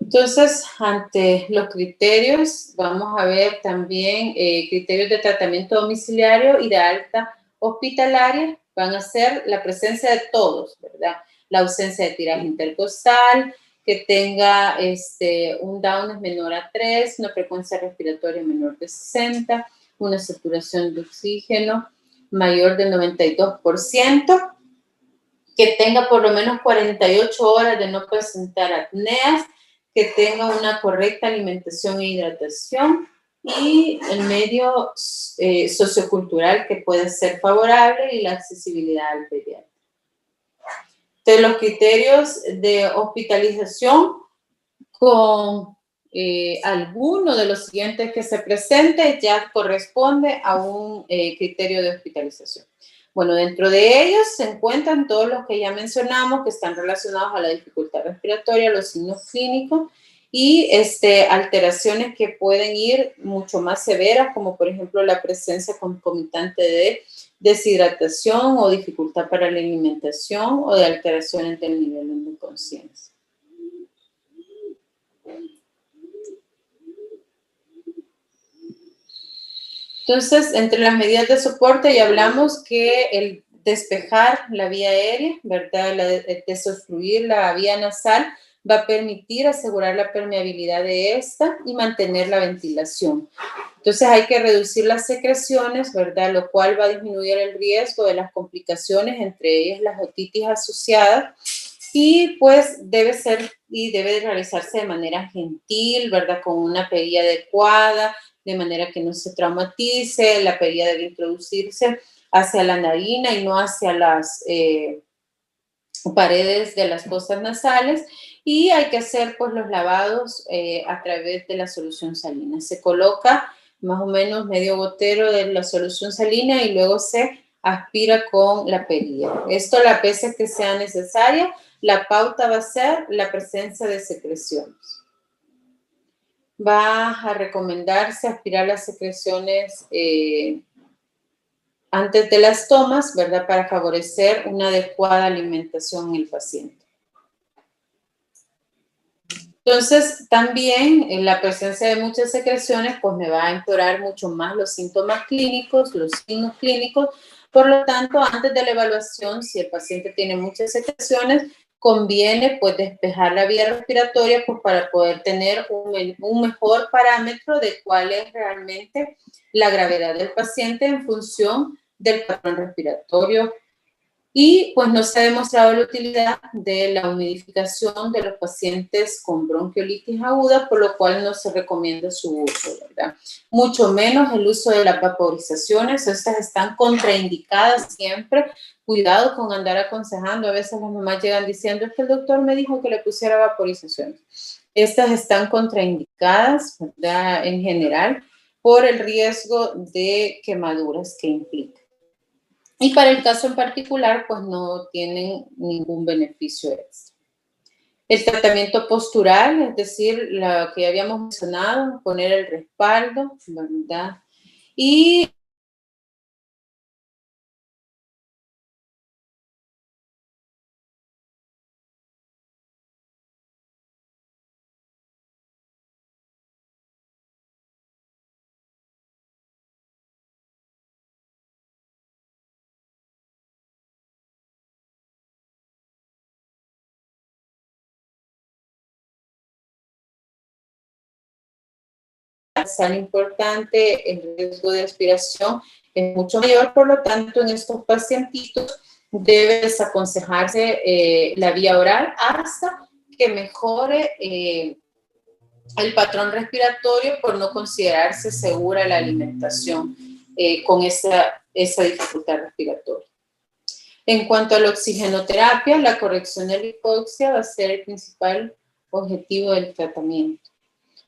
Entonces, ante los criterios, vamos a ver también criterios de tratamiento domiciliario y de alta hospitalaria. Van a ser la presencia de todos, ¿verdad? La ausencia de tiraje intercostal, que tenga un Downs menor a 3, una frecuencia respiratoria menor de 60, una saturación de oxígeno mayor del 92%, que tenga por lo menos 48 horas de no presentar apneas, que tenga una correcta alimentación e hidratación y el medio sociocultural que puede ser favorable y la accesibilidad al pediatra. Entonces, los criterios de hospitalización con alguno de los siguientes que se presente ya corresponde a un criterio de hospitalización. Bueno, dentro de ellos se encuentran todos los que ya mencionamos que están relacionados a la dificultad respiratoria, los signos clínicos y alteraciones que pueden ir mucho más severas, como por ejemplo la presencia concomitante de deshidratación o dificultad para la alimentación o de alteraciones del nivel de conciencia. Entonces, entre las medidas de soporte ya hablamos que el despejar la vía aérea, ¿verdad? Desobstruir la vía nasal va a permitir asegurar la permeabilidad de esta y mantener la ventilación. Entonces, hay que reducir las secreciones, ¿verdad? Lo cual va a disminuir el riesgo de las complicaciones, entre ellas las otitis asociadas. Y pues debe realizarse de manera gentil, ¿verdad? Con una perilla adecuada, de manera que no se traumatice. La perilla debe introducirse hacia la narina y no hacia las paredes de las fosas nasales. Y hay que hacer pues los lavados a través de la solución salina. Se coloca más o menos medio gotero de la solución salina y luego se aspira con la perilla. Esto las veces que sea necesaria. la pauta va a ser la presencia de secreciones. Va a recomendarse aspirar las secreciones antes de las tomas, ¿verdad? Para favorecer una adecuada alimentación en el paciente. Entonces, también en la presencia de muchas secreciones, pues me va a empeorar mucho más los síntomas clínicos, los signos clínicos. Por lo tanto, antes de la evaluación, si el paciente tiene muchas secreciones, conviene pues despejar la vía respiratoria pues, para poder tener un mejor parámetro de cuál es realmente la gravedad del paciente en función del patrón respiratorio. Y pues no se ha demostrado la utilidad de la humidificación de los pacientes con bronquiolitis aguda, por lo cual no se recomienda su uso, ¿verdad? Mucho menos el uso de las vaporizaciones, estas están contraindicadas siempre. Cuidado con andar aconsejando, a veces las mamás llegan diciendo, es que el doctor me dijo que le pusiera vaporizaciones. Estas están contraindicadas, ¿verdad? En general, por el riesgo de quemaduras que implica. Y para el caso en particular, pues no tienen ningún beneficio extra. El tratamiento postural, es decir, lo que ya habíamos mencionado, poner el respaldo, ¿verdad? Y tan importante, el riesgo de aspiración es mucho mayor, por lo tanto, en estos pacientitos debe desaconsejarse la vía oral hasta que mejore el patrón respiratorio por no considerarse segura la alimentación con esa dificultad respiratoria. En cuanto a la oxigenoterapia, la corrección de la hipoxia va a ser el principal objetivo del tratamiento.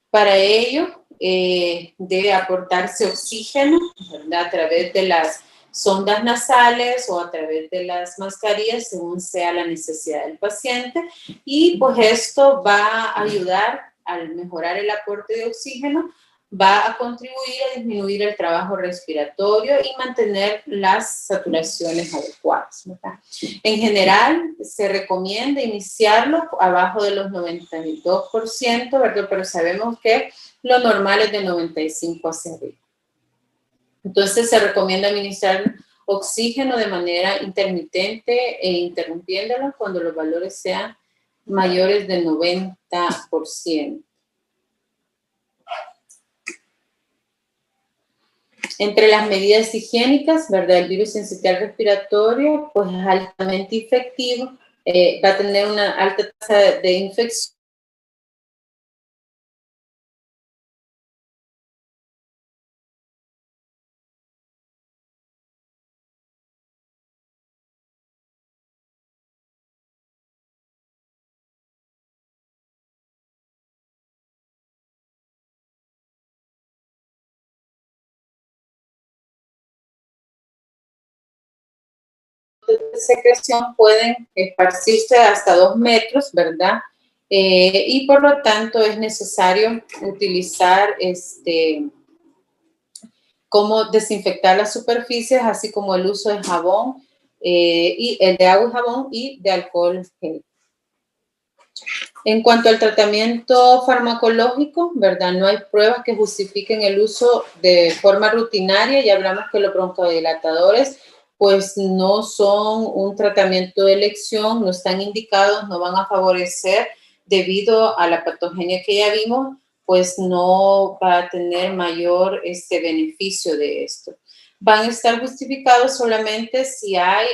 Para ello, debe aportarse oxígeno, ¿verdad? A través de las sondas nasales o a través de las mascarillas, según sea la necesidad del paciente. Y pues esto va a ayudar al mejorar el aporte de oxígeno, va a contribuir a disminuir el trabajo respiratorio y mantener las saturaciones adecuadas, ¿verdad? En general, se recomienda iniciarlo abajo de los 92%, ¿verdad? Pero sabemos que lo normal es de 95 hacia arriba. Entonces, se recomienda administrar oxígeno de manera intermitente e interrumpiéndolo cuando los valores sean mayores del 90%. Entre las medidas higiénicas, ¿verdad? El virus sincitial respiratorio, pues es altamente infectivo, va a tener una alta tasa de infección. De secreción pueden esparcirse hasta 2 metros, ¿verdad? Y por lo tanto es necesario utilizar cómo desinfectar las superficies, así como el uso de jabón, y el de agua y jabón y de alcohol gel. En cuanto al tratamiento farmacológico, ¿verdad? No hay pruebas que justifiquen el uso de forma rutinaria. Ya hablamos que los broncodilatadores pues no son un tratamiento de elección, no están indicados, no van a favorecer debido a la patogenia que ya vimos, pues no va a tener mayor beneficio de esto. Van a estar justificados solamente si hay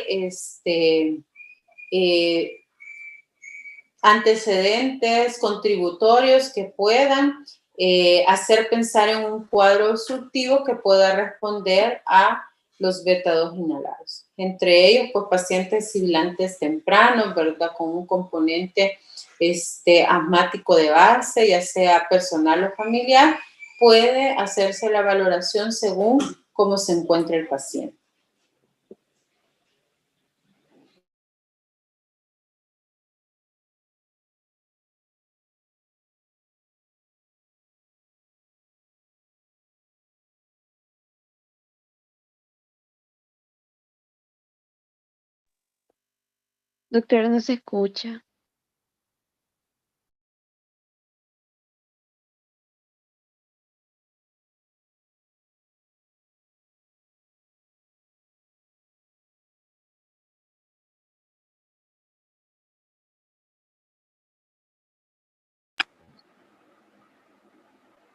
antecedentes contributorios que puedan hacer pensar en un cuadro obstructivo que pueda responder a los beta-2 inhalados. Entre ellos, pues pacientes sibilantes tempranos, ¿verdad? Con un componente asmático de base, ya sea personal o familiar, puede hacerse la valoración según cómo se encuentra el paciente. Doctora, no se escucha.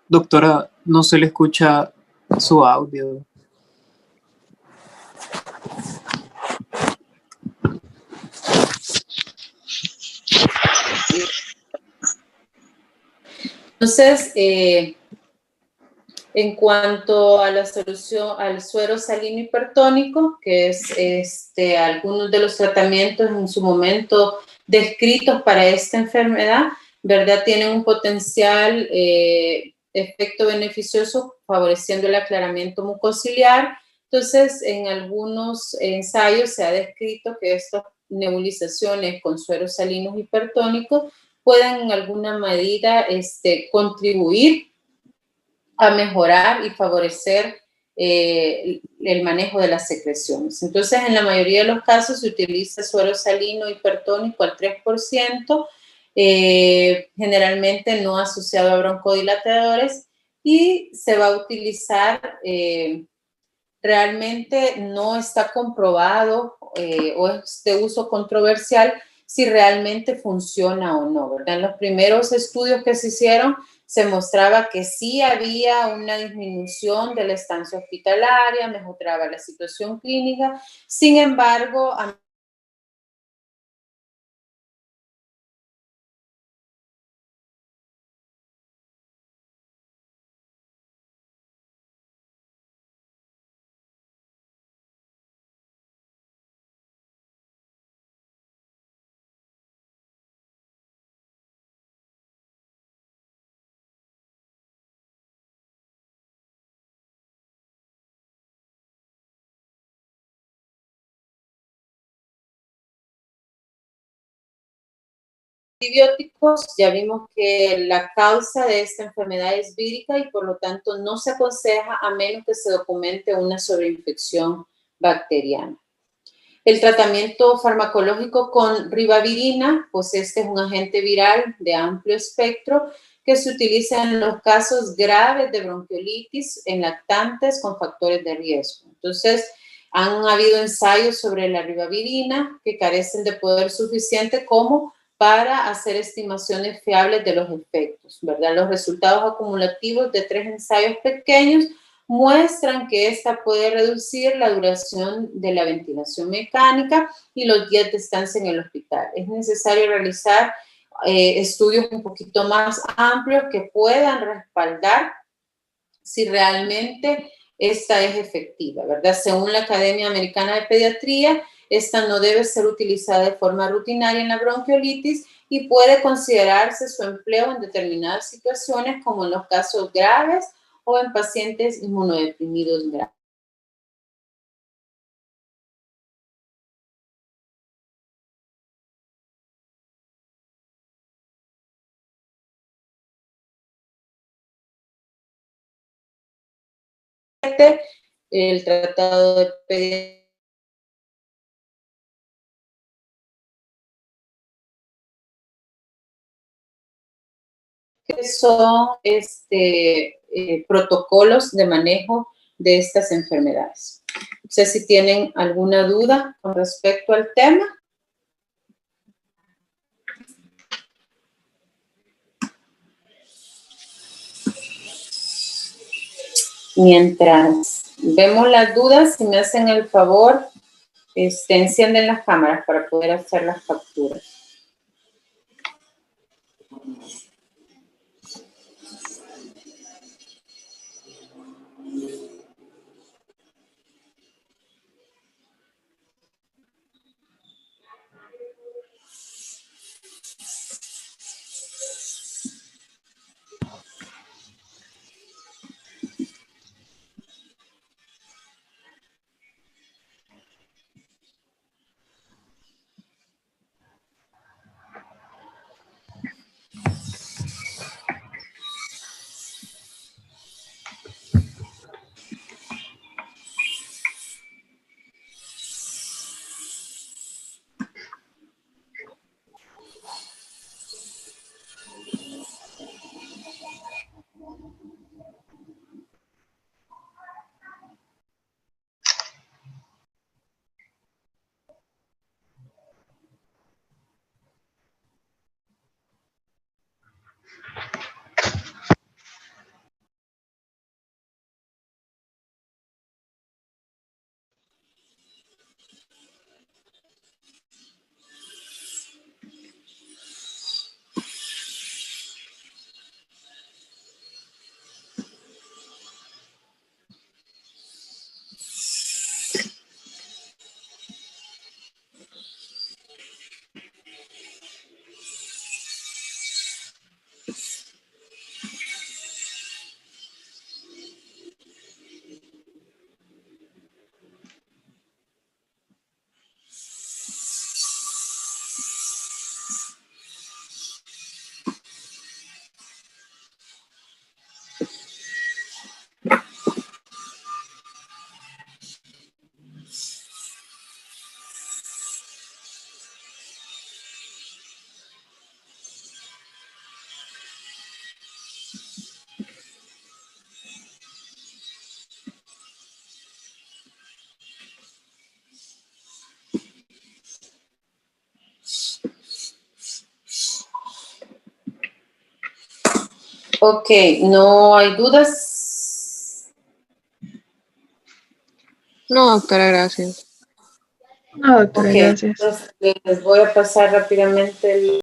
Doctora, no se le escucha su audio. Entonces, en cuanto a la solución al suero salino hipertónico, que es algunos de los tratamientos en su momento descritos para esta enfermedad, ¿verdad? Tienen un potencial efecto beneficioso favoreciendo el aclaramiento mucociliar. Entonces, en algunos ensayos se ha descrito que estas nebulizaciones con sueros salinos hipertónicos pueden en alguna medida contribuir a mejorar y favorecer el manejo de las secreciones. Entonces, en la mayoría de los casos se utiliza suero salino hipertónico al 3%, generalmente no asociado a broncodilatadores, y se va a utilizar, realmente no está comprobado o es de uso controversial si realmente funciona o no, ¿verdad? En los primeros estudios que se hicieron se mostraba que sí había una disminución de la estancia hospitalaria, mejoraba la situación clínica. Sin embargo, a antibióticos, ya vimos que la causa de esta enfermedad es vírica y por lo tanto no se aconseja a menos que se documente una sobreinfección bacteriana. El tratamiento farmacológico con ribavirina, pues este es un agente viral de amplio espectro que se utiliza en los casos graves de bronquiolitis en lactantes con factores de riesgo. Entonces, han habido ensayos sobre la ribavirina que carecen de poder suficiente como para hacer estimaciones fiables de los efectos, ¿verdad? Los resultados acumulativos de 3 ensayos pequeños muestran que esta puede reducir la duración de la ventilación mecánica y los días de estancia en el hospital. Es necesario realizar estudios un poquito más amplios que puedan respaldar si realmente esta es efectiva, ¿verdad? Según la Academia Americana de Pediatría, esta no debe ser utilizada de forma rutinaria en la bronquiolitis y puede considerarse su empleo en determinadas situaciones como en los casos graves o en pacientes inmunodeprimidos graves. El tratado de pediatría que son protocolos de manejo de estas enfermedades. No sé si tienen alguna duda con respecto al tema. Mientras vemos las dudas, si me hacen el favor, encienden las cámaras para poder hacer las capturas. Ok, ¿no hay dudas? No, doctora, gracias. No, doctora, Ok, gracias. entonces les voy a pasar rápidamente el